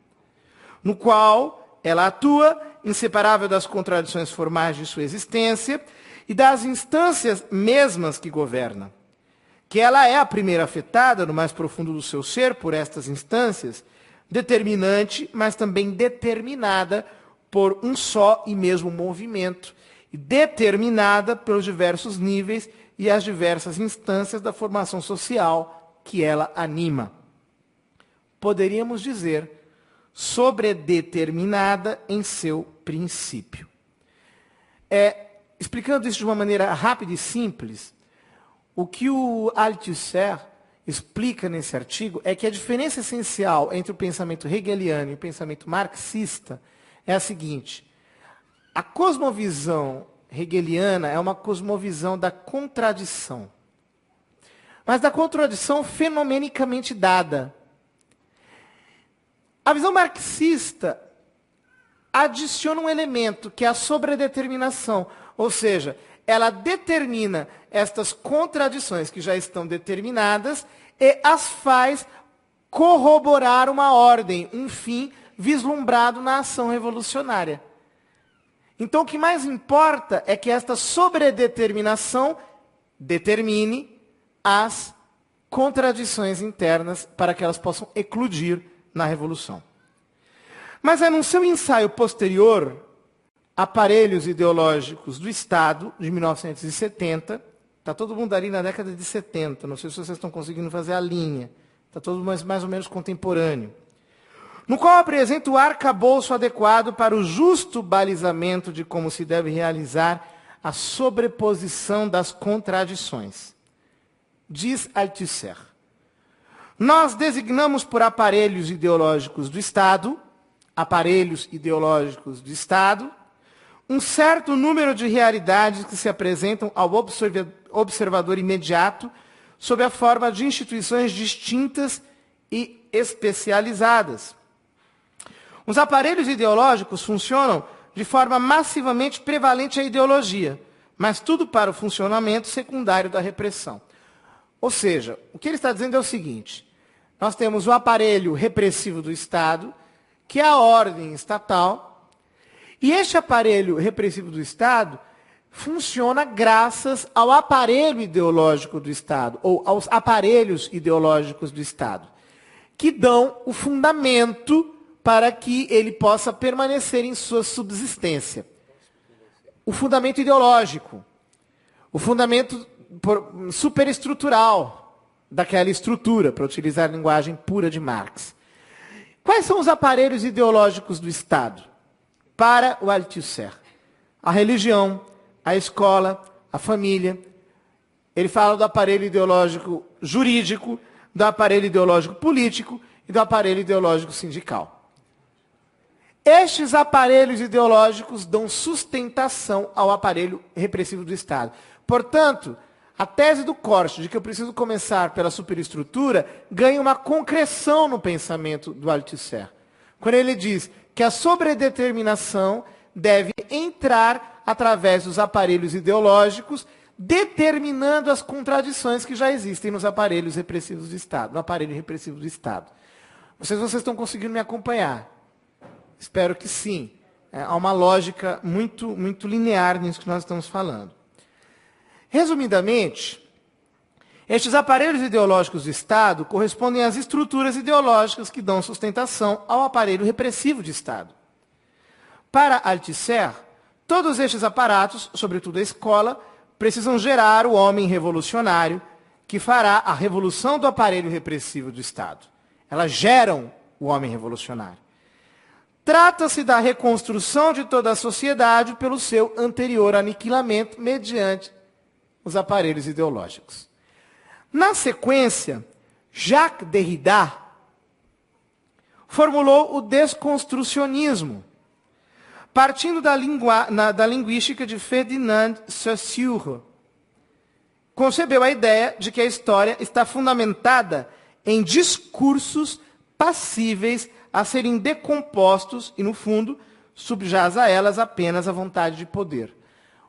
no qual ela atua, inseparável das contradições formais de sua existência e das instâncias mesmas que governa. Que ela é a primeira afetada, no mais profundo do seu ser, por estas instâncias, determinante, mas também determinada por um só e mesmo movimento, e determinada pelos diversos níveis e as diversas instâncias da formação social que ela anima. Poderíamos dizer, sobredeterminada em seu princípio. Explicando isso de uma maneira rápida e simples, o que o Althusser explica nesse artigo é que a diferença essencial entre o pensamento hegeliano e o pensamento marxista é a seguinte: a cosmovisão hegeliana é uma cosmovisão da contradição, mas da contradição fenomenicamente dada. A visão marxista adiciona um elemento que é a sobredeterminação, ou seja, ela determina estas contradições que já estão determinadas e as faz corroborar uma ordem, um fim vislumbrado na ação revolucionária. Então, o que mais importa é que esta sobredeterminação determine as contradições internas para que elas possam eclodir na revolução. Mas é no seu ensaio posterior, Aparelhos Ideológicos do Estado, de 1970, está todo mundo ali na década de 70, não sei se vocês estão conseguindo fazer a linha, está todo mundo mais ou menos contemporâneo, no qual apresenta o arcabouço adequado para o justo balizamento de como se deve realizar a sobreposição das contradições. Diz Althusser: nós designamos por aparelhos ideológicos do Estado, um certo número de realidades que se apresentam ao observador imediato sob a forma de instituições distintas e especializadas. Os aparelhos ideológicos funcionam de forma massivamente prevalente à ideologia, mas tudo para o funcionamento secundário da repressão. Ou seja, o que ele está dizendo é o seguinte: nós temos o aparelho repressivo do Estado, que é a ordem estatal, e este aparelho repressivo do Estado funciona graças ao aparelho ideológico do Estado, ou aos aparelhos ideológicos do Estado, que dão o fundamento para que ele possa permanecer em sua subsistência. O fundamento ideológico, o fundamento superestrutural daquela estrutura, para utilizar a linguagem pura de Marx. Quais são os aparelhos ideológicos do Estado? Para o Althusser: a religião, a escola, a família, Ele fala do aparelho ideológico jurídico, do aparelho ideológico político e do aparelho ideológico sindical. Estes aparelhos ideológicos dão sustentação ao aparelho repressivo do Estado. Portanto, a tese do Korsch, de que eu preciso começar pela superestrutura, ganha uma concreção no pensamento do Althusser. Quando ele diz que a sobredeterminação deve entrar através dos aparelhos ideológicos, determinando as contradições que já existem nos aparelhos repressivos do Estado, no aparelho repressivo do Estado. Vocês estão conseguindo me acompanhar? Espero que sim. Há uma lógica muito linear nisso que nós estamos falando. Resumidamente, estes aparelhos ideológicos do Estado correspondem às estruturas ideológicas que dão sustentação ao aparelho repressivo de Estado. Para Althusser, todos estes aparatos, sobretudo a escola, precisam gerar o homem revolucionário que fará a revolução do aparelho repressivo do Estado. Elas geram o homem revolucionário. Trata-se da reconstrução de toda a sociedade pelo seu anterior aniquilamento mediante os aparelhos ideológicos. Na sequência, Jacques Derrida formulou o desconstrucionismo, partindo da linguística de Ferdinand Saussure. Concebeu a ideia de que a história está fundamentada em discursos passíveis a serem decompostos e, no fundo, subjaz a elas apenas a vontade de poder.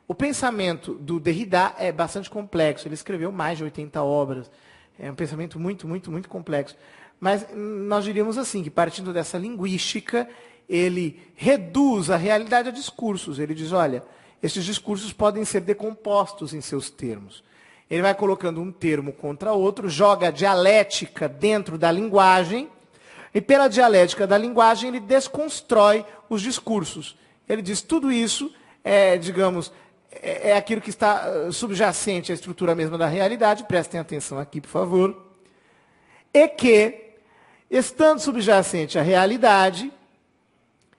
O pensamento do Derrida é bastante complexo. Ele escreveu mais de 80 obras. É um pensamento muito complexo. Mas nós diríamos assim, que partindo dessa linguística, ele reduz a realidade a discursos. Ele diz, olha, esses discursos podem ser decompostos em seus termos. Ele vai colocando um termo contra outro, joga a dialética dentro da linguagem, e pela dialética da linguagem ele desconstrói os discursos. Ele diz, tudo isso é aquilo que está subjacente à estrutura mesma da realidade, prestem atenção aqui, por favor, e que, estando subjacente à realidade,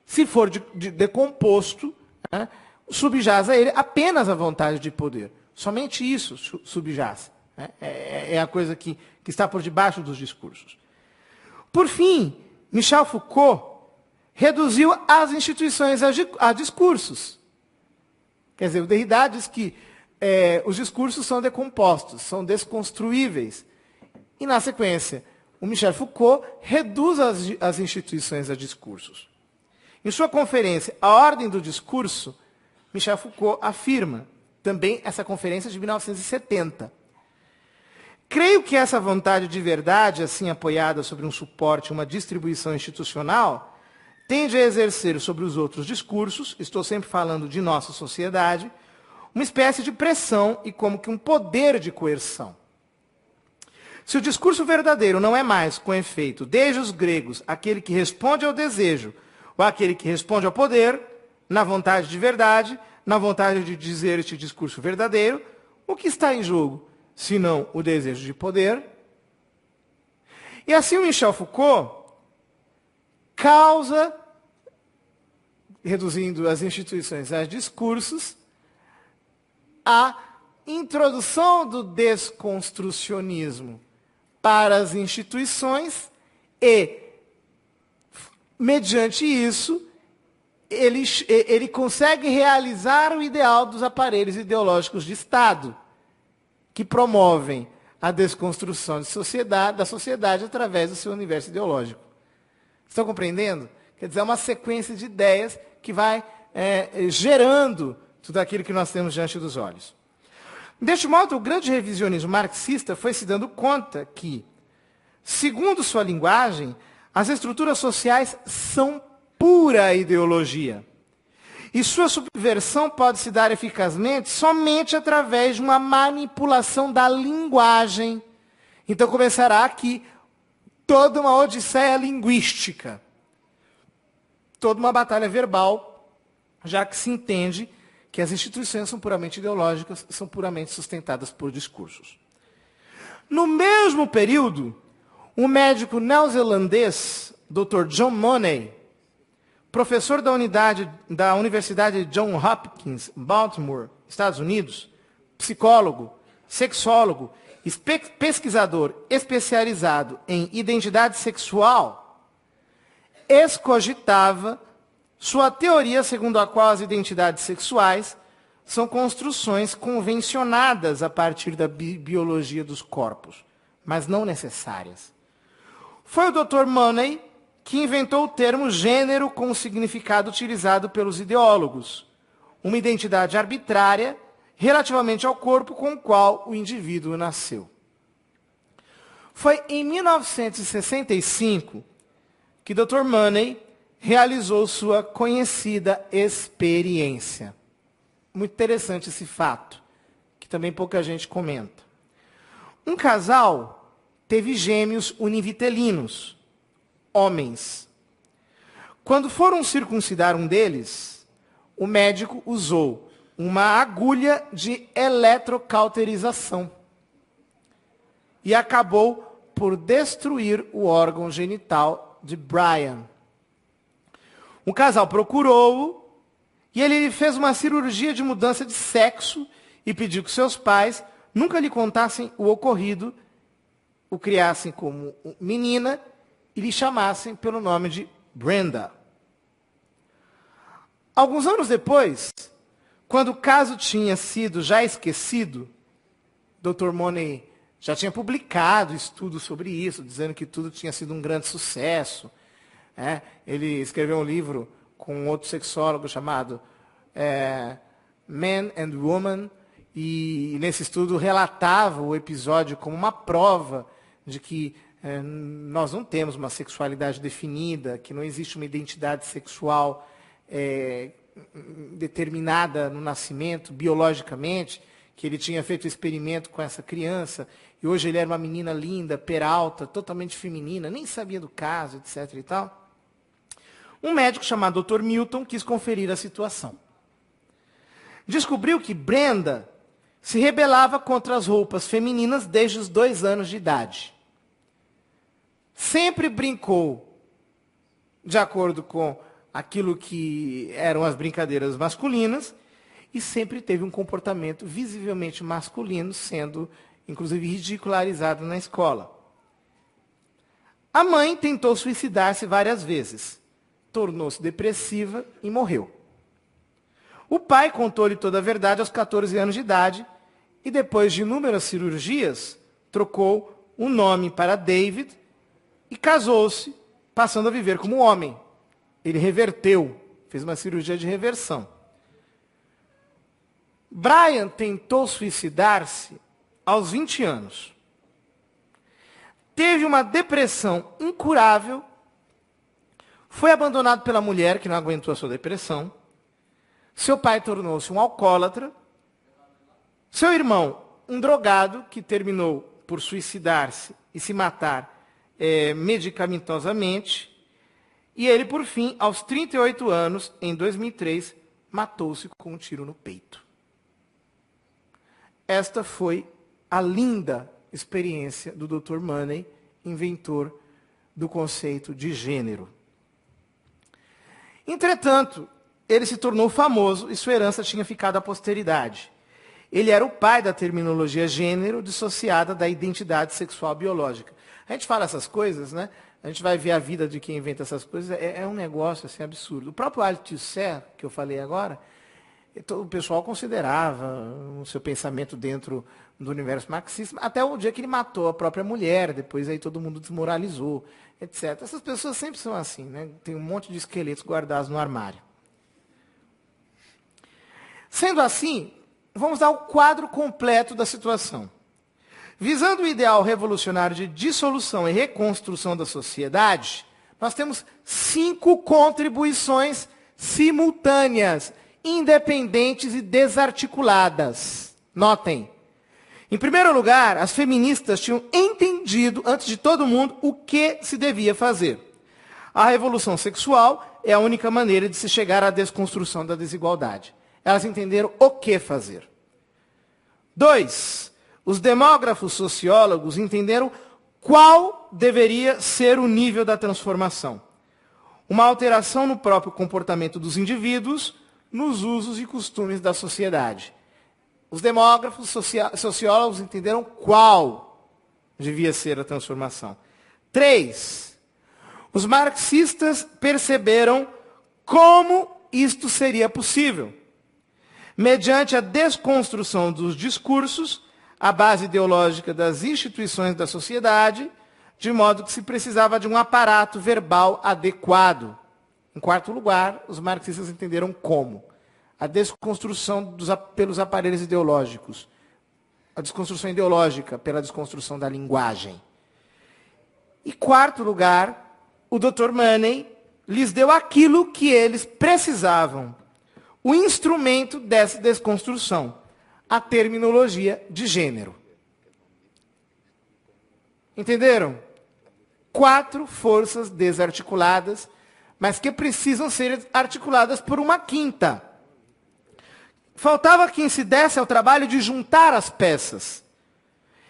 se for decomposto, subjaz a ele apenas a vontade de poder. Somente isso subjaz. É a coisa que está por debaixo dos discursos. Por fim, Michel Foucault reduziu as instituições a discursos. Quer dizer, o Derrida diz que os discursos são decompostos, são desconstruíveis. E, na sequência, o Michel Foucault reduz as instituições a discursos. Em sua conferência, A Ordem do Discurso, Michel Foucault afirma, também essa conferência de 1970, creio que essa vontade de verdade, assim apoiada sobre um suporte, uma distribuição institucional, tende a exercer sobre os outros discursos, estou sempre falando de nossa sociedade, uma espécie de pressão e como que um poder de coerção. Se o discurso verdadeiro não é mais, com efeito, desde os gregos, aquele que responde ao desejo, ou aquele que responde ao poder, na vontade de verdade, na vontade de dizer este discurso verdadeiro, o que está em jogo, senão o desejo de poder? E assim o Michel Foucault causa, reduzindo as instituições a discursos, a introdução do desconstrucionismo para as instituições e, mediante isso, ele consegue realizar o ideal dos aparelhos ideológicos de Estado, que promovem a desconstrução da sociedade através do seu universo ideológico. Estão compreendendo? Quer dizer, é uma sequência de ideias que vai gerando tudo aquilo que nós temos diante dos olhos. Deste modo, o grande revisionismo marxista foi se dando conta que, segundo sua linguagem, as estruturas sociais são pura ideologia. E sua subversão pode se dar eficazmente somente através de uma manipulação da linguagem. Então começará aqui toda uma odisseia linguística, toda uma batalha verbal, já que se entende que as instituições são puramente ideológicas, são puramente sustentadas por discursos. No mesmo período, um médico neozelandês, Dr. John Money, professor da Universidade Johns Hopkins, Baltimore, Estados Unidos, psicólogo, sexólogo, pesquisador especializado em identidade sexual, excogitava sua teoria segundo a qual as identidades sexuais são construções convencionadas a partir da biologia dos corpos, mas não necessárias. Foi o Dr. Money que inventou o termo gênero com o significado utilizado pelos ideólogos, uma identidade arbitrária relativamente ao corpo com o qual o indivíduo nasceu. Foi em 1965 que Dr. Money realizou sua conhecida experiência. Muito interessante esse fato, que também pouca gente comenta. Um casal teve gêmeos univitelinos, homens. Quando foram circuncidar um deles, o médico usou uma agulha de eletrocauterização e acabou por destruir o órgão genital de Brian. O casal procurou-o e ele fez uma cirurgia de mudança de sexo e pediu que seus pais nunca lhe contassem o ocorrido, o criassem como menina e lhe chamassem pelo nome de Brenda. Alguns anos depois, quando o caso tinha sido já esquecido, Dr. Money já tinha publicado estudos sobre isso, dizendo que tudo tinha sido um grande sucesso. Ele escreveu um livro com outro sexólogo chamado Man and Woman, e nesse estudo relatava o episódio como uma prova de que nós não temos uma sexualidade definida, que não existe uma identidade sexual determinada no nascimento, biologicamente, que ele tinha feito o experimento com essa criança, e hoje ele era uma menina linda, peralta, totalmente feminina, nem sabia do caso, etc. e tal. Um médico chamado Dr. Milton quis conferir a situação. Descobriu que Brenda se rebelava contra as roupas femininas desde os 2 anos de idade. Sempre brincou de acordo com aquilo que eram as brincadeiras masculinas e sempre teve um comportamento visivelmente masculino, sendo inclusive ridicularizado na escola. A mãe tentou suicidar-se várias vezes, tornou-se depressiva e morreu. O pai contou-lhe toda a verdade aos 14 anos de idade e depois de inúmeras cirurgias, trocou o nome para David e casou-se, passando a viver como homem. Ele reverteu, fez uma cirurgia de reversão. Brian tentou suicidar-se aos 20 anos. Teve uma depressão incurável, foi abandonado pela mulher, que não aguentou a sua depressão. Seu pai tornou-se um alcoólatra. Seu irmão, um drogado, que terminou por suicidar-se e se matar medicamentosamente. E ele, por fim, aos 38 anos, em 2003, matou-se com um tiro no peito. Esta foi a linda experiência do Dr. Money, inventor do conceito de gênero. Entretanto, ele se tornou famoso e sua herança tinha ficado à posteridade. Ele era o pai da terminologia gênero dissociada da identidade sexual biológica. A gente fala essas coisas, né? A gente vai ver a vida de quem inventa essas coisas, é um negócio assim, absurdo. O próprio Althusser, que eu falei agora, o pessoal considerava o seu pensamento dentro do universo marxista, até o dia que ele matou a própria mulher, depois aí todo mundo desmoralizou, etc. Essas pessoas sempre são assim, né? Tem um monte de esqueletos guardados no armário. Sendo assim, vamos dar o quadro completo da situação. Visando o ideal revolucionário de dissolução e reconstrução da sociedade, nós temos 5 contribuições simultâneas, independentes e desarticuladas. Notem. Em primeiro lugar, as feministas tinham entendido, antes de todo mundo, o que se devia fazer. A revolução sexual é a única maneira de se chegar à desconstrução da desigualdade. Elas entenderam o que fazer. 2. Os demógrafos sociólogos entenderam qual deveria ser o nível da transformação. Uma alteração no próprio comportamento dos indivíduos, nos usos e costumes da sociedade. Os demógrafos, sociólogos entenderam qual devia ser a transformação. 3. Os marxistas perceberam como isto seria possível, mediante a desconstrução dos discursos, a base ideológica das instituições da sociedade, de modo que se precisava de um aparato verbal adequado. Em quarto lugar, os marxistas entenderam como a desconstrução pelos aparelhos ideológicos, a desconstrução ideológica pela desconstrução da linguagem. E quarto lugar, o Dr. Money lhes deu aquilo que eles precisavam, o instrumento dessa desconstrução, a terminologia de gênero. Entenderam? 4 forças desarticuladas, mas que precisam ser articuladas por uma quinta. Faltava quem se desse ao trabalho de juntar as peças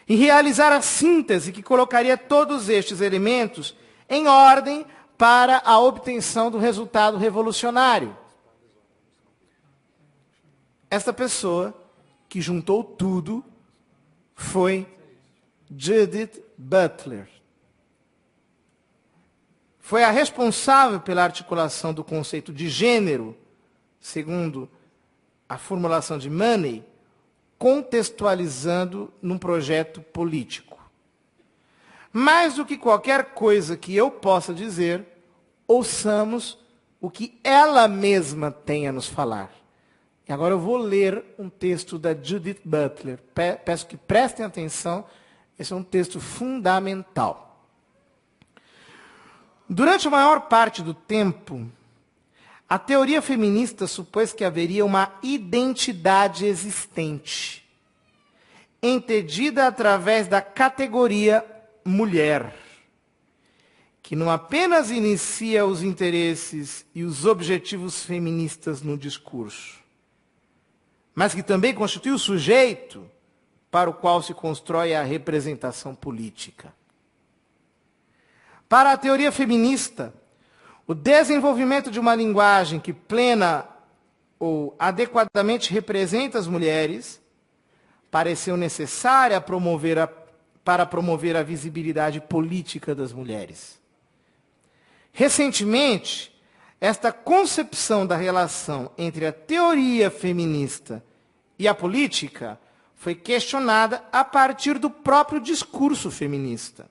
e realizar a síntese que colocaria todos estes elementos em ordem para a obtenção do resultado revolucionário. Esta pessoa que juntou tudo foi Judith Butler. Foi a responsável pela articulação do conceito de gênero, segundo a formulação de Money, contextualizando num projeto político. Mais do que qualquer coisa que eu possa dizer, ouçamos o que ela mesma tem a nos falar. E agora eu vou ler um texto da Judith Butler. Peço que prestem atenção, esse é um texto fundamental. Durante a maior parte do tempo, a teoria feminista supôs que haveria uma identidade existente, entendida através da categoria mulher, que não apenas inicia os interesses e os objetivos feministas no discurso, mas que também constitui o sujeito para o qual se constrói a representação política. Para a teoria feminista, o desenvolvimento de uma linguagem que plena ou adequadamente representa as mulheres pareceu necessária para promover a visibilidade política das mulheres. Recentemente, esta concepção da relação entre a teoria feminista e a política foi questionada a partir do próprio discurso feminista.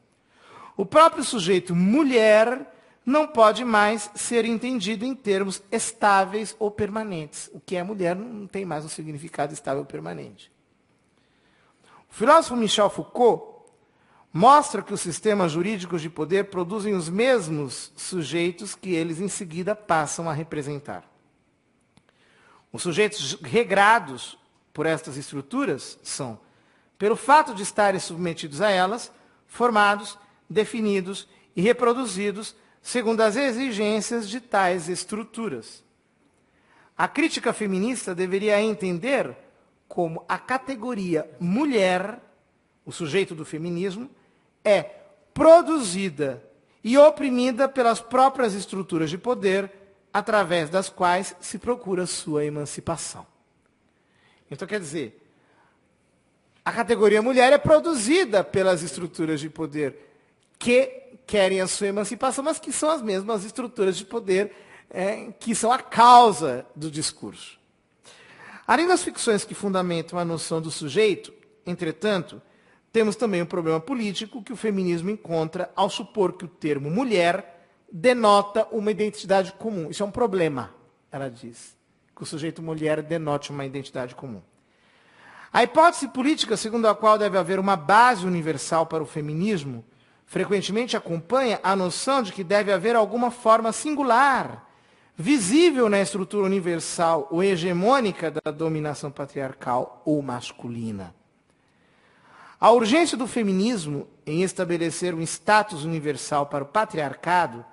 O próprio sujeito mulher não pode mais ser entendido em termos estáveis ou permanentes. O que é mulher não tem mais um significado estável ou permanente. O filósofo Michel Foucault mostra que os sistemas jurídicos de poder produzem os mesmos sujeitos que eles em seguida passam a representar. Os sujeitos regrados por estas estruturas são, pelo fato de estarem submetidos a elas, formados, definidos e reproduzidos segundo as exigências de tais estruturas. A crítica feminista deveria entender como a categoria mulher, o sujeito do feminismo, é produzida e oprimida pelas próprias estruturas de poder, através das quais se procura sua emancipação. Então, quer dizer, a categoria mulher é produzida pelas estruturas de poder que querem a sua emancipação, mas que são as mesmas estruturas de poder que são a causa do discurso. Além das ficções que fundamentam a noção do sujeito, entretanto, temos também um problema político que o feminismo encontra ao supor que o termo mulher denota uma identidade comum. Isso é um problema, ela diz, que o sujeito mulher denote uma identidade comum. A hipótese política segundo a qual deve haver uma base universal para o feminismo frequentemente acompanha a noção de que deve haver alguma forma singular, visível na estrutura universal ou hegemônica da dominação patriarcal ou masculina. A urgência do feminismo em estabelecer um status universal para o patriarcado,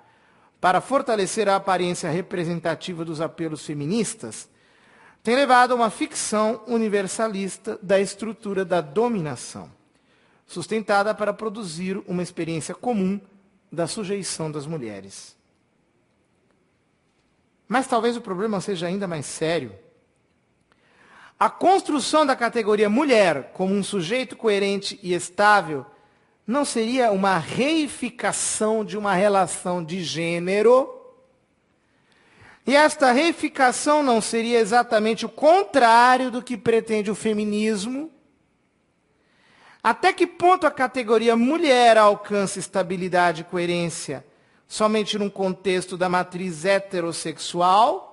para fortalecer a aparência representativa dos apelos feministas, tem levado a uma ficção universalista da estrutura da dominação, sustentada para produzir uma experiência comum da sujeição das mulheres. Mas talvez o problema seja ainda mais sério. A construção da categoria mulher como um sujeito coerente e estável não seria uma reificação de uma relação de gênero? E esta reificação não seria exatamente o contrário do que pretende o feminismo? Até que ponto a categoria mulher alcança estabilidade e coerência somente num contexto da matriz heterossexual?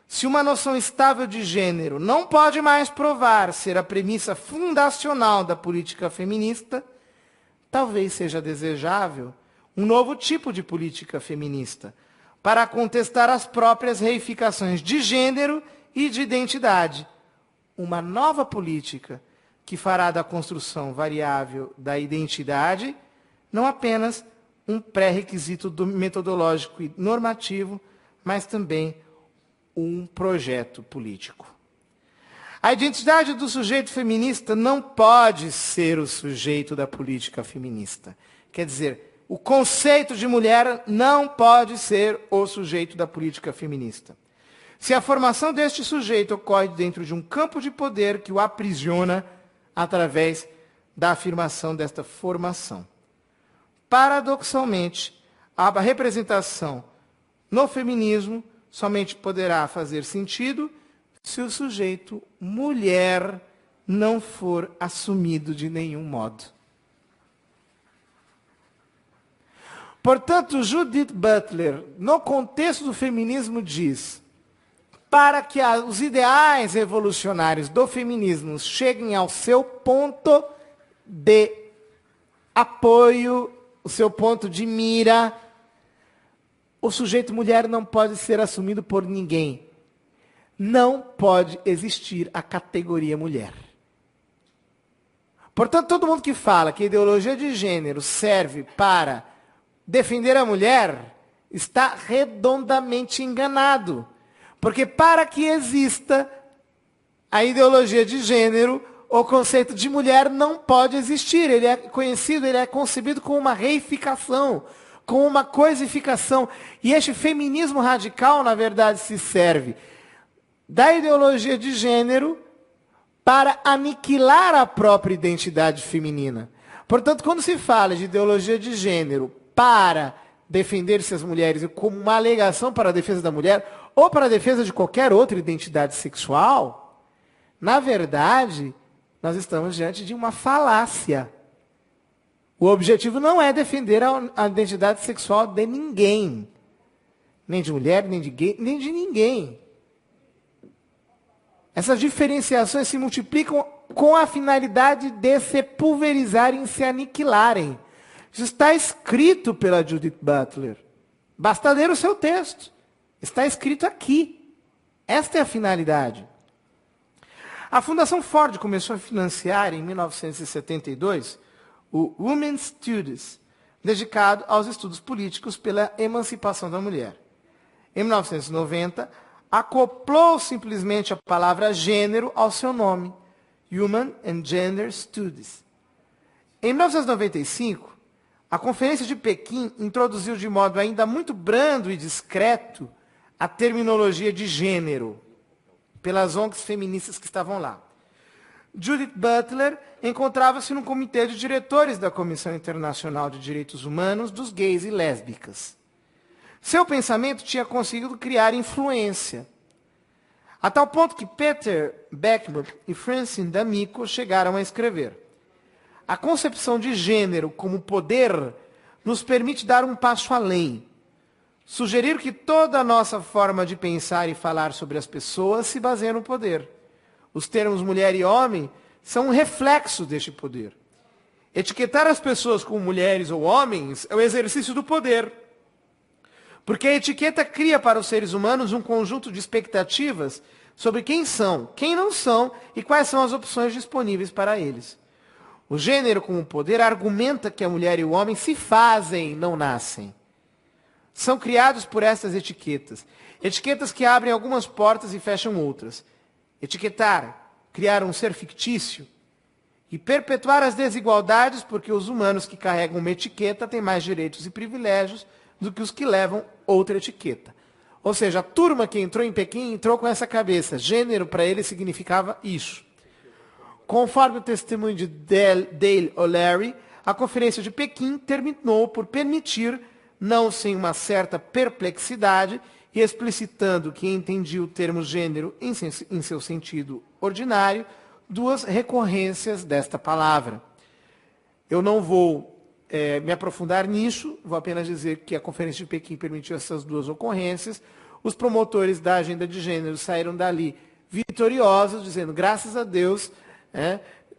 Se uma noção estável de gênero não pode mais provar ser a premissa fundacional da política feminista, talvez seja desejável um novo tipo de política feminista, para contestar as próprias reificações de gênero e de identidade. Uma nova política que fará da construção variável da identidade não apenas um pré-requisito metodológico e normativo, mas também um projeto político. A identidade do sujeito feminista não pode ser o sujeito da política feminista. Quer dizer, o conceito de mulher não pode ser o sujeito da política feminista. Se a formação deste sujeito ocorre dentro de um campo de poder que o aprisiona através da afirmação desta formação. Paradoxalmente, a representação no feminismo somente poderá fazer sentido se o sujeito mulher não for assumido de nenhum modo. Portanto, Judith Butler, no contexto do feminismo, diz: para que os ideais revolucionários do feminismo cheguem ao seu ponto de apoio, o seu ponto de mira, o sujeito mulher não pode ser assumido por ninguém. Não pode existir a categoria mulher. Portanto, todo mundo que fala que a ideologia de gênero serve para defender a mulher está redondamente enganado. Porque para que exista a ideologia de gênero, o conceito de mulher não pode existir. Ele é conhecido, ele é concebido como uma reificação, com uma coisificação. E este feminismo radical, na verdade, se serve da ideologia de gênero para aniquilar a própria identidade feminina. Portanto, quando se fala de ideologia de gênero para defender-se as mulheres como uma alegação para a defesa da mulher, ou para a defesa de qualquer outra identidade sexual, na verdade, nós estamos diante de uma falácia. O objetivo não é defender a identidade sexual de ninguém. Nem de mulher, nem de gay, nem de ninguém. Essas diferenciações se multiplicam com a finalidade de se pulverizarem e se aniquilarem. Isso está escrito pela Judith Butler. Basta ler o seu texto. Está escrito aqui. Esta é a finalidade. A Fundação Ford começou a financiar, em 1972, o Women's Studies, dedicado aos estudos políticos pela emancipação da mulher. Em 1990, acoplou simplesmente a palavra gênero ao seu nome, Human and Gender Studies. Em 1995, a Conferência de Pequim introduziu de modo ainda muito brando e discreto a terminologia de gênero, pelas ONGs feministas que estavam lá. Judith Butler encontrava-se no comitê de diretores da Comissão Internacional de Direitos Humanos dos Gays e Lésbicas. Seu pensamento tinha conseguido criar influência, a tal ponto que Peter Beckman e Francine D'Amico chegaram a escrever: a concepção de gênero como poder nos permite dar um passo além. Sugerir que toda a nossa forma de pensar e falar sobre as pessoas se baseia no poder. Os termos mulher e homem são um reflexo deste poder. Etiquetar as pessoas como mulheres ou homens é o exercício do poder. Porque a etiqueta cria para os seres humanos um conjunto de expectativas sobre quem são, quem não são e quais são as opções disponíveis para eles. O gênero como poder argumenta que a mulher e o homem se fazem, não nascem. São criados por essas etiquetas. Etiquetas que abrem algumas portas e fecham outras. Etiquetar, criar um ser fictício e perpetuar as desigualdades porque os humanos que carregam uma etiqueta têm mais direitos e privilégios do que os que levam outra etiqueta. Ou seja, a turma que entrou em Pequim entrou com essa cabeça. Gênero para ele significava isso. Conforme o testemunho de Dale O'Leary, a Conferência de Pequim terminou por permitir, não sem uma certa perplexidade, e explicitando que entendia o termo gênero em seu sentido ordinário, duas recorrências desta palavra. Eu não vou me aprofundar nisso, vou apenas dizer que a Conferência de Pequim permitiu essas duas ocorrências. Os promotores da agenda de gênero saíram dali vitoriosos, dizendo, graças a Deus,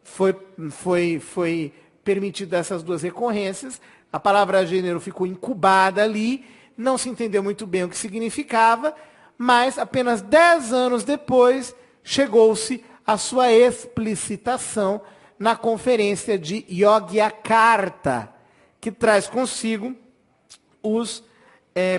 foi permitido essas duas recorrências. A palavra gênero ficou incubada ali, não se entendeu muito bem o que significava, mas apenas 10 anos depois chegou-se à sua explicitação na Conferência de Yogyakarta, que traz consigo os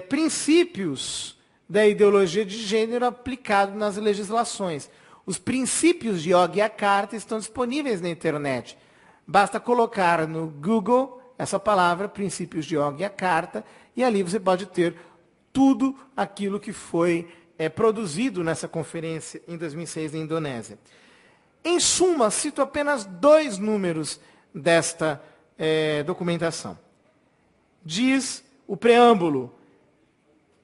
princípios da ideologia de gênero aplicado nas legislações. Os princípios de Yogyakarta estão disponíveis na internet. Basta colocar no Google essa palavra, princípios de Yogyakarta, e ali você pode ter tudo aquilo que foi produzido nessa conferência em 2006 na Indonésia. Em suma, cito apenas 2 números desta documentação. Diz o preâmbulo: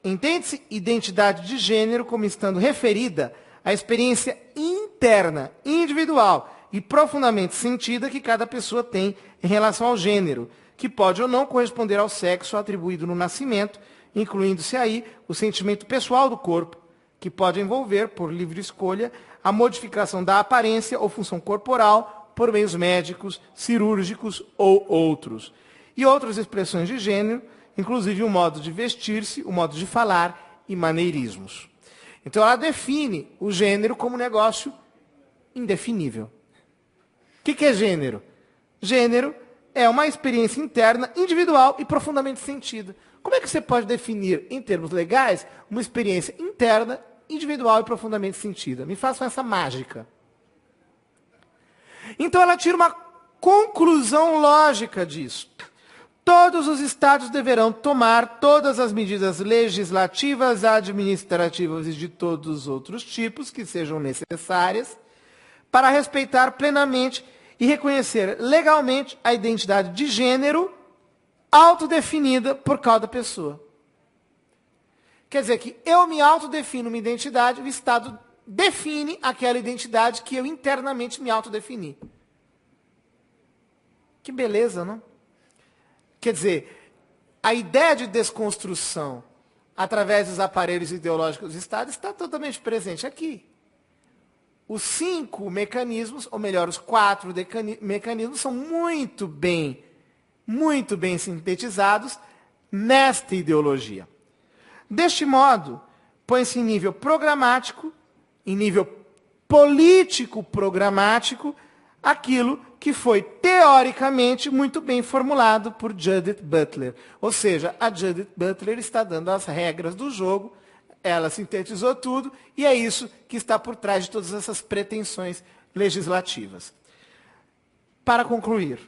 entende-se identidade de gênero como estando referida à experiência interna, individual e profundamente sentida que cada pessoa tem em relação ao gênero, que pode ou não corresponder ao sexo atribuído no nascimento, incluindo-se aí o sentimento pessoal do corpo, que pode envolver, por livre escolha, a modificação da aparência ou função corporal por meios médicos, cirúrgicos ou outros. E outras expressões de gênero, inclusive o modo de vestir-se, o modo de falar e maneirismos. Então ela define o gênero como um negócio indefinível. O que é gênero? Gênero é uma experiência interna, individual e profundamente sentida. Como é que você pode definir, em termos legais, uma experiência interna, individual e profundamente sentida? Me façam essa mágica. Então ela tira uma conclusão lógica disso. Todos os estados deverão tomar todas as medidas legislativas, administrativas e de todos os outros tipos que sejam necessárias para respeitar plenamente e reconhecer legalmente a identidade de gênero autodefinida por cada pessoa. Quer dizer que eu me autodefino uma identidade, o Estado define aquela identidade que eu internamente me autodefini. Que beleza, não? Quer dizer, a ideia de desconstrução através dos aparelhos ideológicos do Estado está totalmente presente aqui. Os 5 mecanismos, ou melhor, os 4 mecanismos são muito bem sintetizados nesta ideologia. Deste modo, põe-se em nível programático, em nível político programático, aquilo que foi teoricamente muito bem formulado por Judith Butler. Ou seja, a Judith Butler está dando as regras do jogo, ela sintetizou tudo, e é isso que está por trás de todas essas pretensões legislativas. Para concluir,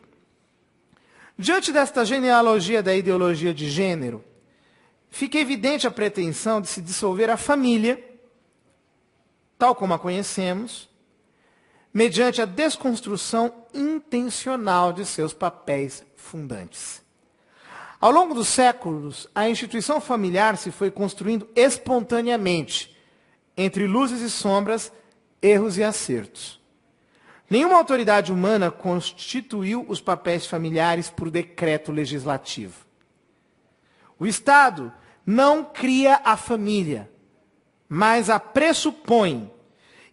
diante desta genealogia da ideologia de gênero, fica evidente a pretensão de se dissolver a família, tal como a conhecemos, mediante a desconstrução intencional de seus papéis fundantes. Ao longo dos séculos, a instituição familiar se foi construindo espontaneamente, entre luzes e sombras, erros e acertos. Nenhuma autoridade humana constituiu os papéis familiares por decreto legislativo. O Estado não cria a família, mas a pressupõe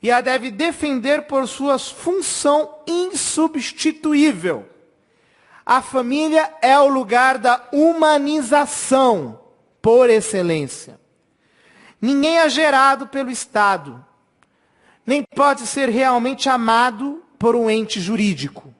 e a deve defender por sua função insubstituível. A família é o lugar da humanização, por excelência. Ninguém é gerado pelo Estado, nem pode ser realmente amado por um ente jurídico.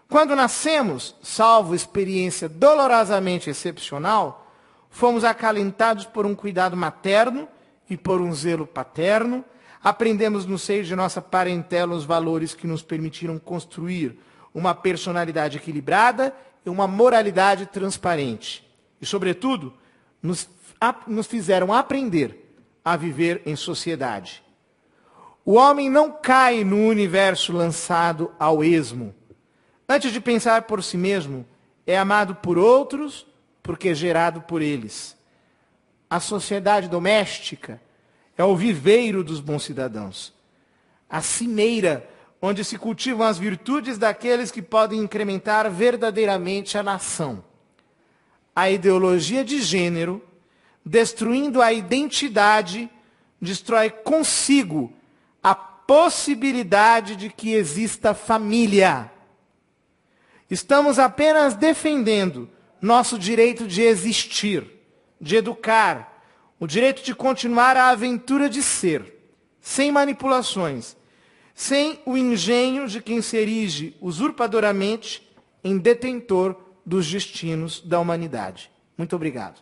Quando nascemos, salvo experiência dolorosamente excepcional, fomos acalentados por um cuidado materno e por um zelo paterno. Aprendemos no seio de nossa parentela os valores que nos permitiram construir uma personalidade equilibrada e uma moralidade transparente. E, sobretudo, nos nos fizeram aprender a viver em sociedade. O homem não cai no universo lançado ao esmo. Antes de pensar por si mesmo, é amado por outros, porque é gerado por eles. A sociedade doméstica é o viveiro dos bons cidadãos. A cimeira, onde se cultivam as virtudes daqueles que podem incrementar verdadeiramente a nação. A ideologia de gênero, destruindo a identidade, destrói consigo a possibilidade de que exista família. Estamos apenas defendendo nosso direito de existir, de educar, o direito de continuar a aventura de ser, sem manipulações, sem o engenho de quem se erige usurpadoramente em detentor dos destinos da humanidade. Muito obrigado.